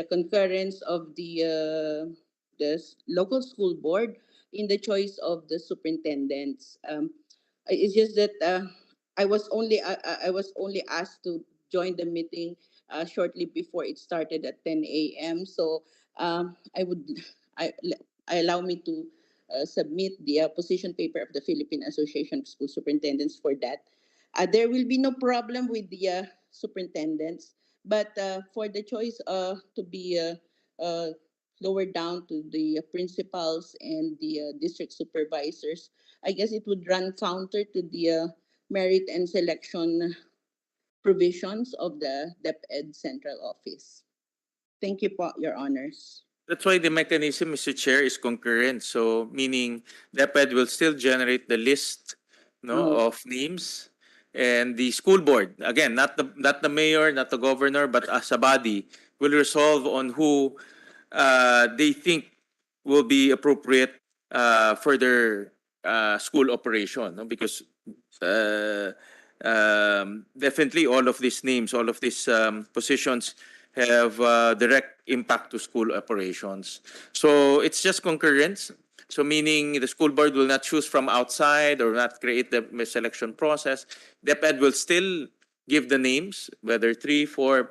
concurrence of the local school board in the choice of the superintendents. It's just that I was only asked to join the meeting shortly before it started at 10 a.m. So I would I, I allow me to submit the position paper of the Philippine Association of School Superintendents for that. There will be no problem with the superintendents, but for the choice to be lowered down to the principals and the district supervisors, I guess it would run counter to the merit and selection provisions of the DepEd Central Office. Thank you po, Your Honors. That's why the mechanism, Mr. Chair, is concurrent. So meaning DepEd will still generate the list of names, and the school board, again, not the mayor, not the governor, but as a body, will resolve on who they think will be appropriate for their school operation. No? Because definitely all of these names, all of these positions have direct impact to school operations. So it's just concurrence. So meaning the school board will not choose from outside or not create the selection process. DepEd will still give the names, whether 3, 4,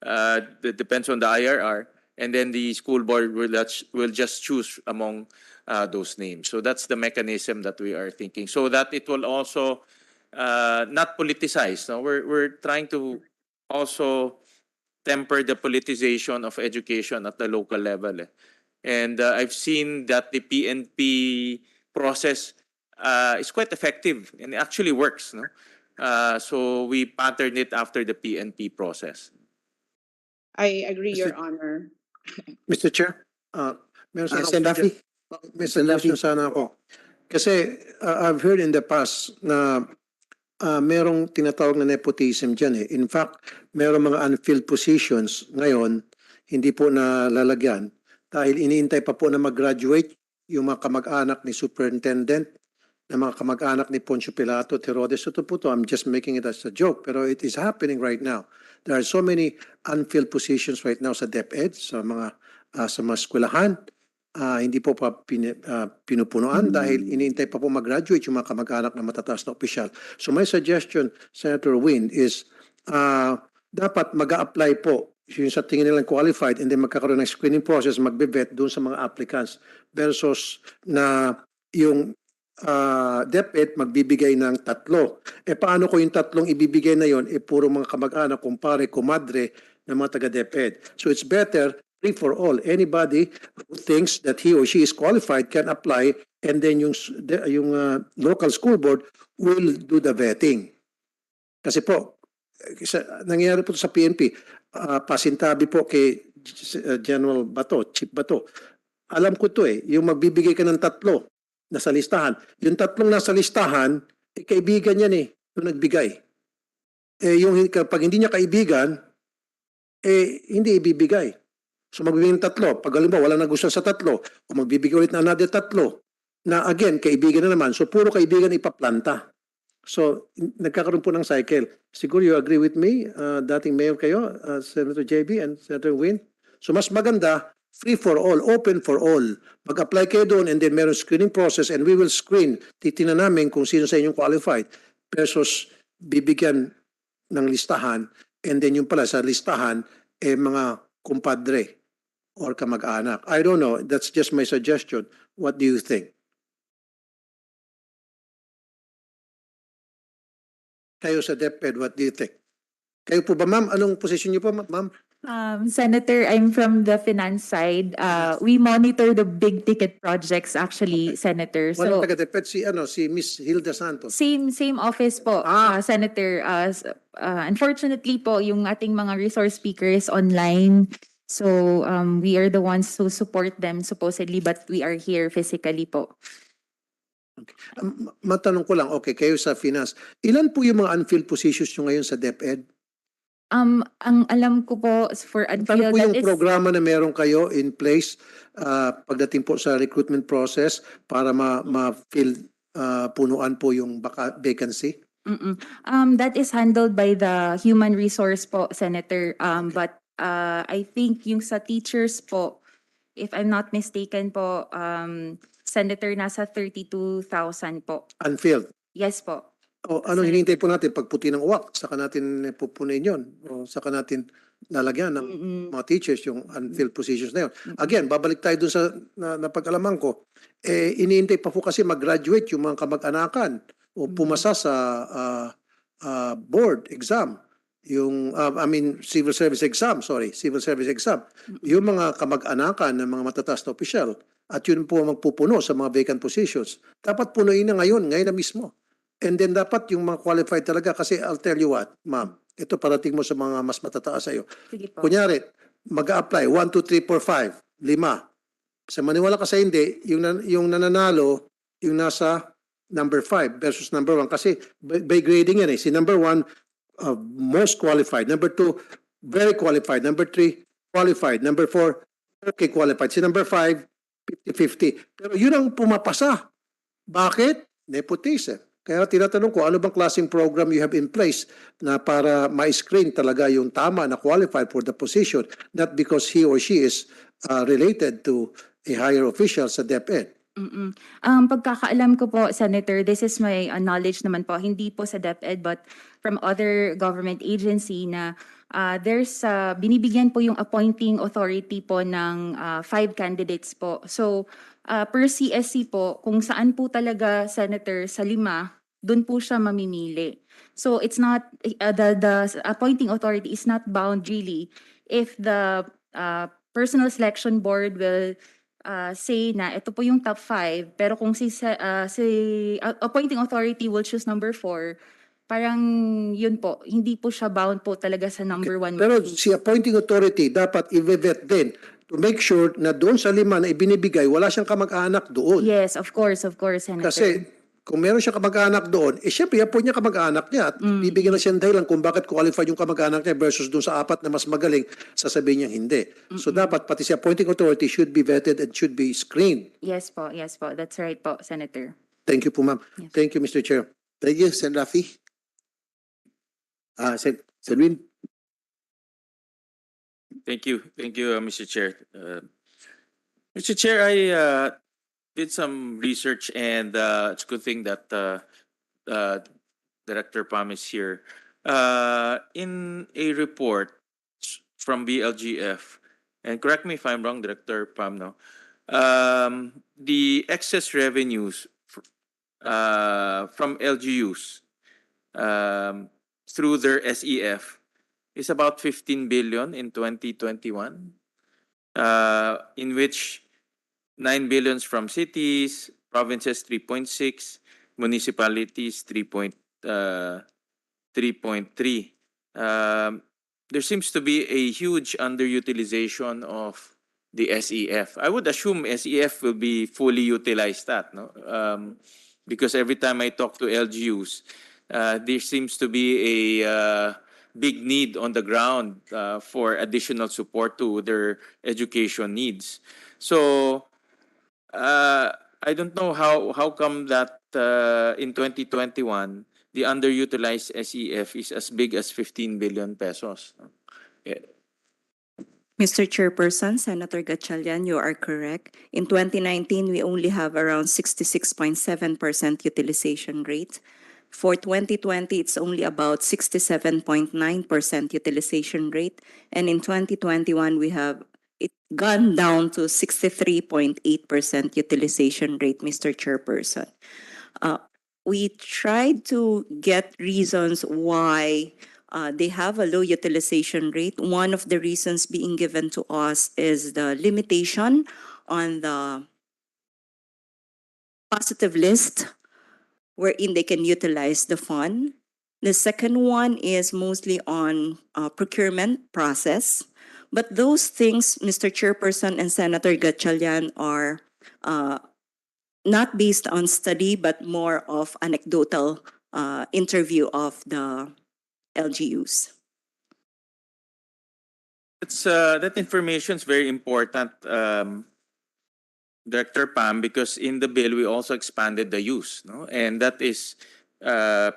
that depends on the IRR, and then the school board will just choose among those names. So that's the mechanism that we are thinking, so that it will also not politicize. No? We're trying to also temper the politicization of education at the local level. And I've seen that the PNP process is quite effective and it actually works. No? So we patterned it after the PNP process. I agree, Your Honor. Mr. Chair, meron sana Sen. Rafi? may suggestion sana ako. Kasi I've heard in the past na merong tinatawag na nepotism dyan eh. In fact, merong mga unfilled positions ngayon, hindi po nalalagyan dahil iniintay pa po na mag-graduate yung mga kamag-anak ni superintendent, na mga kamag-anak ni Poncio Pilato, Herodes. Ito po to, I'm just making it as a joke, pero it is happening right now. There are so many unfilled positions right now sa DepEd, sa mga eskwelahan. Hindi po pa pinupunuan dahil iniintay pa po mag-graduate yung mga kamag-anak na matataas na opisyal. So my suggestion, Senator Win, is dapat mag-a-apply po yung sa tingin nilang qualified and then magkakaroon ng screening process, magbe-vet doon sa mga applicants versus na yung DepEd magbibigay ng 3. Paano ko yung 3 ibibigay na yon? Puro mga kamag-anak, kumpare, kumadre ng mga taga-DepEd. So it's better free for all. Anybody who thinks that he or she is qualified can apply, and then yung local school board will do the vetting. Kasi po, nangyayari po sa PNP, pasintabi po kay General Bato, Chief Bato. Alam ko to yung magbibigay ka ng 3 nasa listahan. Yung 3 nasa listahan, kaibigan yan yung nagbigay. Yung pag hindi niya kaibigan, hindi ibibigay. So magbibigay ng 3. Pag halimbawa wala nagustuhan sa 3, o magbibigay ulit na another 3, na again, kaibigan na naman. So puro kaibigan ipaplanta. So nagkakaroon po ng cycle. Siguro you agree with me, dating mayor kayo, Senator JB and Senator Win. So mas maganda, free for all, open for all. Mag-apply kayo doon and then meron screening process and we will screen. Titingnan namin kung sino sa inyong qualified versus bibigyan ng listahan and then yung pala sa listahan mga kumpadre or kamag-anak. I don't know. That's just my suggestion. What do you think? Kayo sa DepEd, what do you think? Kayo po ba, ma'am? Anong position niyo po, ma'am? Senator, I'm from the finance side. We monitor the big ticket projects actually, Senator. Walang So taga-DepEd si Miss Hilda Santos. same office po, Senator. Unfortunately po, yung ating mga resource speakers online. So we are the ones who support them supposedly, but we are here physically po. Okay. Matanong ko lang, okay, kayo sa finance, ilan po yung mga unfilled positions nyo ngayon sa DepEd? Ang alam ko po for Ano unfilled, po that yung is, programa na meron kayo in place pagdating po sa recruitment process para ma-fill, punuan po yung vacancy? that is handled by the human resource po, Senator. But I think yung sa teachers po, if I'm not mistaken po, Senator, nasa 32,000 po. Unfilled? Yes po. O ano hinihintay po natin? Pagputi ng uwak, saka natin pupunin yun. O saka natin lalagyan ng mga teachers yung unfilled positions na yun. Again, babalik tayo dun sa napag-alaman ko. Iniintay pa po kasi mag-graduate yung mga kamag-anakan o pumasa sa board exam. Yung, civil service exam, civil service exam. Yung mga kamag-anakan ng mga matataas na opisyal at yun po ang magpupuno sa mga vacant positions. Dapat punuin na ngayon na mismo. And then dapat yung mga qualified talaga kasi I'll tell you what, ma'am, ito parating mo sa mga mas matataas sa'yo. Sige po. Kunyari, mag-a-apply, 1, 2, 3, 4, 5, 5. Sa maniwala ka sa hindi, yung nananalo, yung nasa number 5 versus number 1. Kasi by grading yan eh. Si number 1, most qualified. Number 2, very qualified. Number 3, qualified. Number 4, okay qualified. Si number 5, 50-50. Pero yun ang pumapasa. Bakit? Nepotism. Kaya tinatanong ko, ano bang klaseng program you have in place na para ma-screen talaga yung tama na qualified for the position, not because he or she is related to a higher official sa DepEd? Pagkakaalam ko po, Senator, this is my knowledge naman po, hindi po sa DepEd but from other government agency na there's binibigyan po yung appointing authority po ng 5 candidates po. So, per CSC po, kung saan po talaga, Senator, sa 5, dun po siya mamimili. So, it's not, the appointing authority is not bound really if the personal selection board will say na ito po yung top 5, pero kung si appointing authority will choose number 4, parang yun po, hindi po siya bound po talaga sa number 1. Pero si appointing authority dapat i-vet din to make sure na doon sa 5 na ibinibigay, wala siyang kamag-anak doon. Yes, of course, Senator. Kasi kung meron siyang kamag-anak doon, syempre i-appoint niya kamag-anak niya at bibigyan na siya ng dahilan kung bakit qualified yung kamag-anak niya versus doon sa 4 na mas magaling, sasabihin niya hindi. So dapat pati si appointing authority should be vetted and should be screened. Yes po, that's right po, Senator. Thank you po, ma'am. Yes. Thank you, Mr. Chair. Thank you, Sen. Rafi. Sen. Win. Thank you, Mr. Chair. Mr. Chair, I did some research and it's a good thing that Director Pam is here. In a report from BLGF, and correct me if I'm wrong, Director Pam, no, the excess revenues from LGUs through their SEF is about 15 billion in 2021, in which 9 billions from cities, provinces 3.6, municipalities 3.3. There seems to be a huge underutilization of the SEF. I would assume SEF will be fully utilized because every time I talk to LGUs, there seems to be a big need on the ground for additional support to their education needs. So I don't know how come that in 2021 the underutilized SEF is as big as 15 billion pesos. Mr. Chairperson, Senator Gatchalian, you are correct. In 2019, we only have around 66.7% utilization rate. For 2020, it's only about 67.9% utilization rate. And in 2021, we have it gone down to 63.8% utilization rate, Mr. Chairperson. We tried to get reasons why they have a low utilization rate. One of the reasons being given to us is the limitation on the positive list wherein they can utilize the fund. The second one is mostly on procurement process. But those things, Mr. Chairperson and Senator Gatchalian, are not based on study, but more of anecdotal interview of the LGUs. It's that information is very important, Director Pam, because in the bill we also expanded the use, no, and that is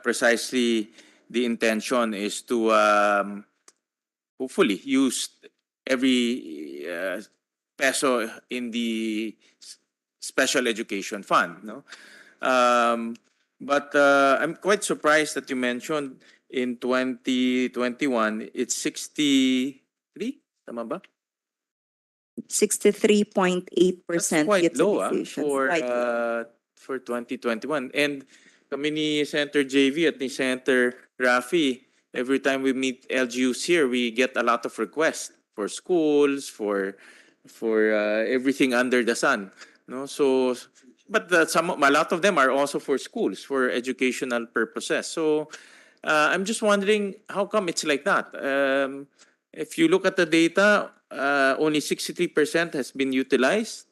precisely the intention is to hopefully use every peso in the special education fund, no. But I'm quite surprised that you mentioned in 2021 it's 63, tama ba? 63.8% That's quite low utilization. for 2021. And kami ni Senator JV at ni Senator Rafi, every time we meet LGUs here, we get a lot of requests for schools, for everything under the sun. No, so but a lot of them are also for schools, for educational purposes. So I'm just wondering how come it's like that. If you look at the data, only 63% has been utilized,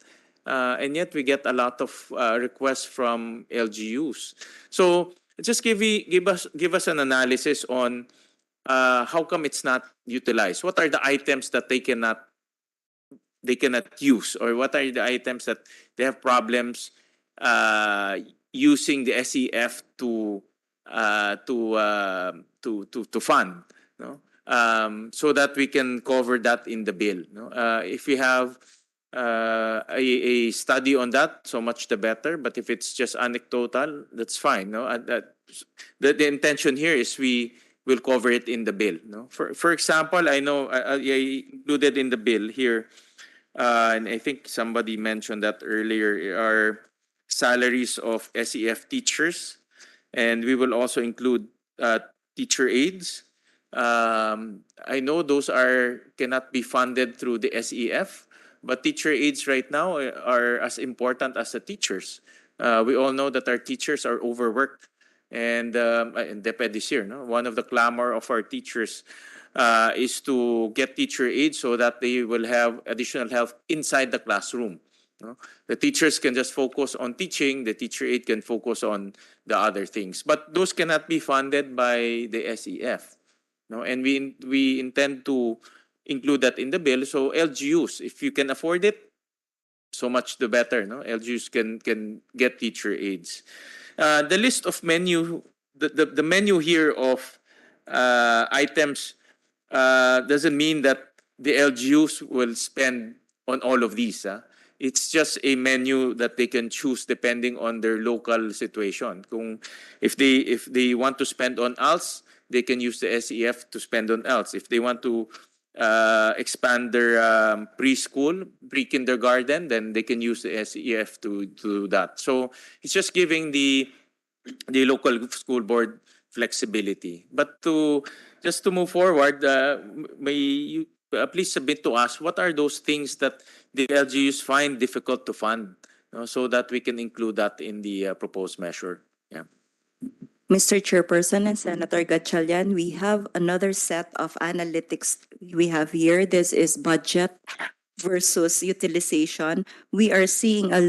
and yet we get a lot of requests from LGUs. So just give us an analysis on how come it's not utilized. What are the items that they cannot use, or what are the items that they have problems using the SEF to fund, no? So that we can cover that in the bill, no? If we have a study on that, so much the better. But if it's just anecdotal, that's fine, no? The intention here is we will cover it in the bill, no? For example, I know I included in the bill here, and I think somebody mentioned that earlier, are salaries of SEF teachers, and we will also include teacher aides. I know those cannot be funded through the SEF, but teacher aides right now are as important as the teachers. We all know that our teachers are overworked, and DepEd is here, no? One of the clamor of our teachers is to get teacher aides so that they will have additional help inside the classroom, no? The teachers can just focus on teaching, the teacher aide can focus on the other things. But those cannot be funded by the SEF, no? And we intend to include that in the bill. So LGUs, if you can afford it, so much the better, no? LGUs can get teacher aides. The list of menu, the menu here of items doesn't mean that the LGUs will spend on all of these. It's just a menu that they can choose depending on their local situation. If they want to spend on ALS, they can use the SEF to spend on ALS. If they want to expand their preschool, pre-kindergarten, then they can use the SEF to do that. So it's just giving the local school board flexibility. But to move forward, may you please submit to us what are those things that the LGUs find difficult to fund, so that we can include that in the proposed measure. Yeah. Mr. Chairperson and Senator Gatchalian, we have another set of analytics we have here. This is budget versus utilization. We are seeing a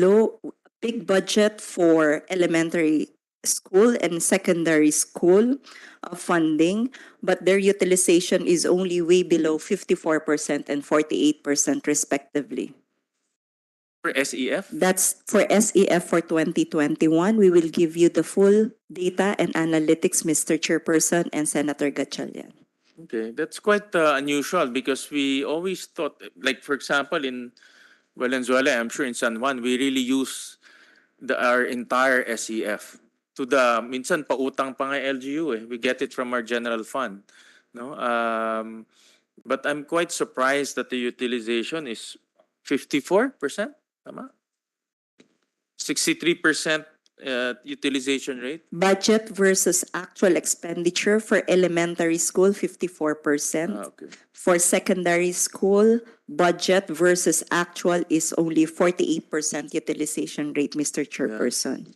big budget for elementary school and secondary school funding, but their utilization is only way below 54% and 48% respectively. For SEF? That's for SEF for 2021. We will give you the full data and analytics, Mr. Chairperson and Senator Gatchalian. Okay, that's quite unusual because we always thought, like for example, in Valenzuela, I'm sure in San Juan, we really use our entire SEF. To the minsan pautang pa nga LGU eh. We get it from our general fund, no? But I'm quite surprised that the utilization is 54%. Tama? 63% utilization rate. Budget versus actual expenditure for elementary school, 54%. Okay. For secondary school, budget versus actual is only 48% utilization rate, Mr. Chairperson.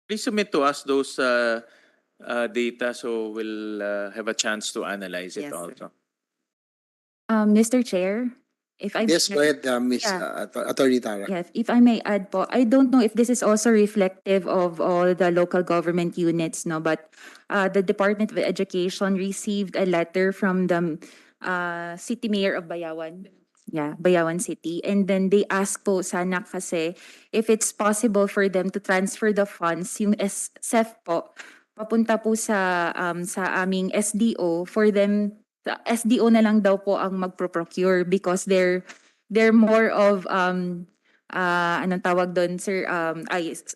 Please submit to us those data so we'll have a chance to analyze it Yes, sir. also. Mr. Chair, if I Yes, go ahead, Ms. Attorney Tara. Yes, if I may add po, I don't know if this is also reflective of all the local government units, no, but the Department of Education received a letter from the city mayor of Bayawan. Yeah, Bayawan City. And then they asked po sana kasi if it's possible for them to transfer the funds, yung SEF po, papunta po sa aming SDO for them, SDO na lang daw po ang magpro-procure because they're more of anong tawag doon, sir,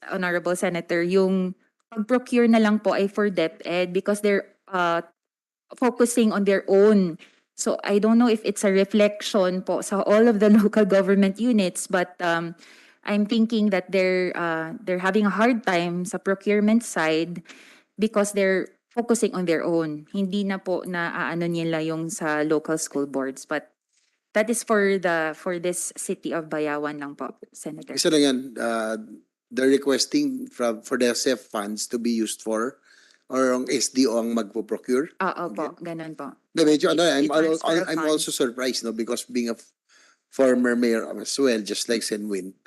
Honorable Senator, yung pag-procure na lang po ay for DepEd because they're focusing on their own. So I don't know if it's a reflection po sa all of the local government units, but I'm thinking that they're having a hard time sa procurement side because they're focusing on their own. Hindi na po na ano nila yung sa local school boards, but that is for this city of Bayawan lang po, Senator. Isa lang yan, they're requesting for the SEF funds to be used for or ang SDO ang magpo-procure. Oo po, ganun po. Medyo Transfer of I'm funds. also surprised, no, because being a former mayor as well, just like Senwin,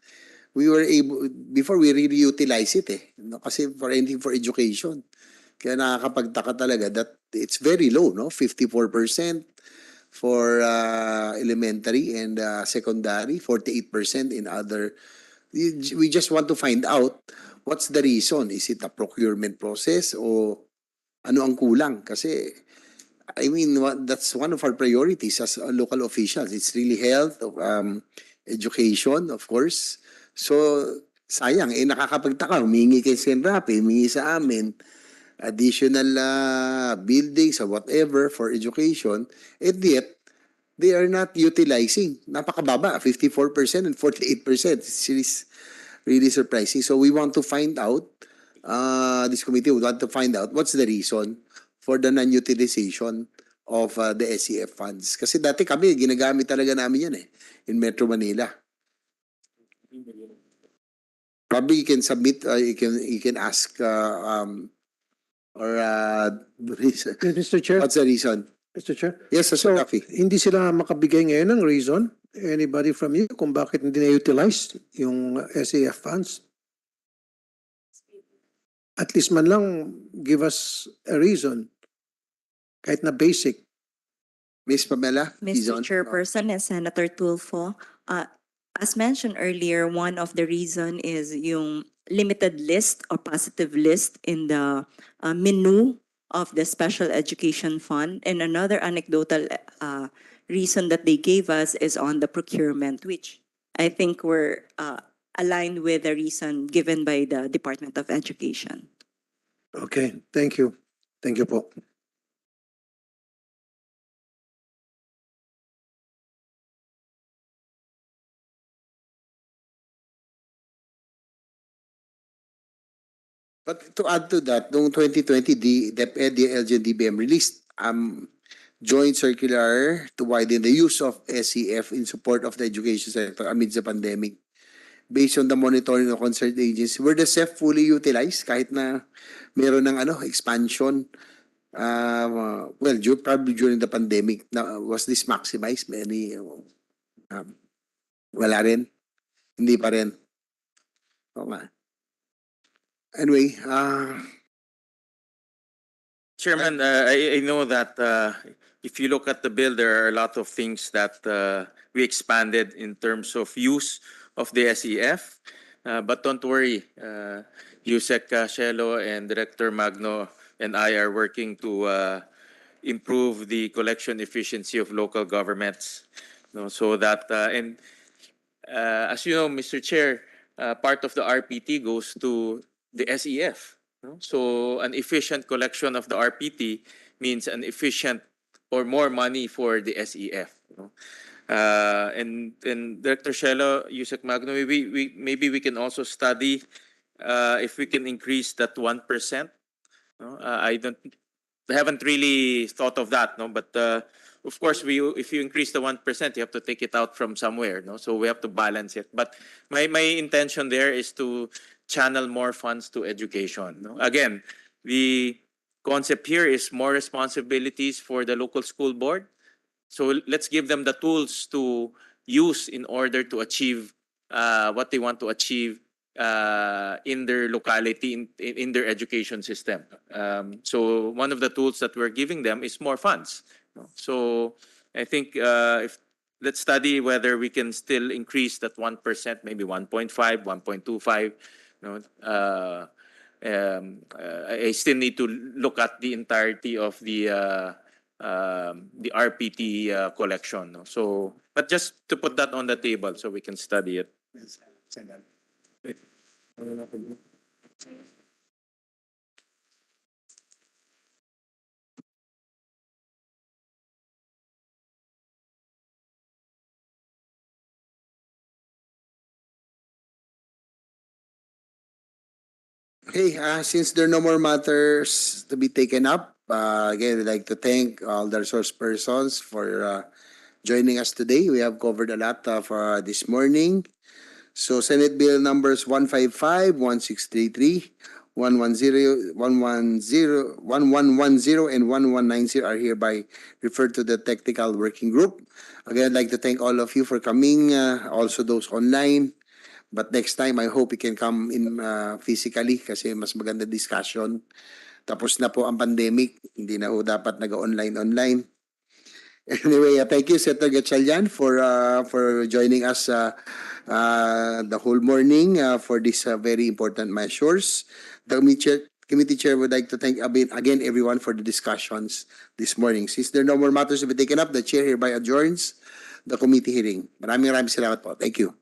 we were able, before we really utilize it no, kasi for anything for education. Kaya nakakapagtaka talaga that it's very low, no, 54% for elementary and secondary, 48% in other. We just want to find out what's the reason. Is it a procurement process o ano ang kulang? Kasi I mean, that's one of our priorities as local officials. It's really health, education, of course. So, sayang, nakakapagtaka, humingi kay Senrape, humingi sa amin, additional buildings or whatever for education, and yet, they are not utilizing. Napakababa, 54% and 48%. It's really surprising. So, we want to find out, this committee would want to find out what's the reason for the non-utilization of the SEF funds. Kasi dati kami, ginagamit talaga namin yan in Metro Manila. Probably you can submit, you can ask, Mr. Chair? What's the reason? Mr. Chair? Yes, Sir Rafi. Hindi sila makabigay ngayon ng reason? Anybody from you kung bakit hindi na-utilize yung SAF funds? At least man lang give us a reason. Kahit na basic. Miss Pamela? Mr. Chairperson and Senator Tulfo, as mentioned earlier, one of the reason is yung limited list or positive list in the menu of the Special Education Fund. And another anecdotal reason that they gave us is on the procurement, which I think were aligned with the reason given by the Department of Education. Okay, thank you. Thank you po. But to add to that, noong 2020, the DepEd, DILG and DBM released joint circular to widen the use of SEF in support of the education sector amidst the pandemic. Based on the monitoring of concerned agencies, were the SEF fully utilized kahit na meron ng expansion? Well, probably during the pandemic, was this maximized? Wala rin? Hindi pa rin? Okay. Anyway, Chairman, I know that if you look at the bill, there are a lot of things that we expanded in terms of use of the SEF. But don't worry, Yusek Shelo and Director Magno and I are working to improve the collection efficiency of local governments. So that, and as you know, Mr. Chair, part of the RPT goes to the SEF. So an efficient collection of the RPT means an efficient or more money for the SEF. And Director Shelo, Yusek Magno, maybe we can also study if we can increase that 1%. I haven't really thought of that, but of course, if you increase the 1%, you have to take it out from somewhere, so we have to balance it. But my intention there is to channel more funds to education. Again, the concept here is more responsibilities for the local school board. So let's give them the tools to use in order to achieve what they want to achieve in their locality, in their education system. So one of the tools that we're giving them is more funds. So I think if let's study whether we can still increase that 1%, maybe 1.5, 1.25. I still need to look at the entirety of the RPT collection. No? So, but just to put that on the table so we can study it. Okay, since there are no more matters to be taken up, again, I'd like to thank all the resource persons for joining us today. We have covered a lot for this morning. So Senate Bill numbers 155, 1633, 110, 1110, 1110, and 1190 are hereby referred to the technical working group. Again, I'd like to thank all of you for coming, also those online. But next time, I hope you can come in physically kasi mas maganda discussion. Tapos na po ang pandemic, hindi na ho dapat nag-online. Anyway, thank you, Senator Gatchalian, for joining us the whole morning for these very important measures. The committee chair would like to thank again everyone for the discussions this morning. Since there are no more matters to be taken up, the chair hereby adjourns the committee hearing. Maraming salamat po. Thank you.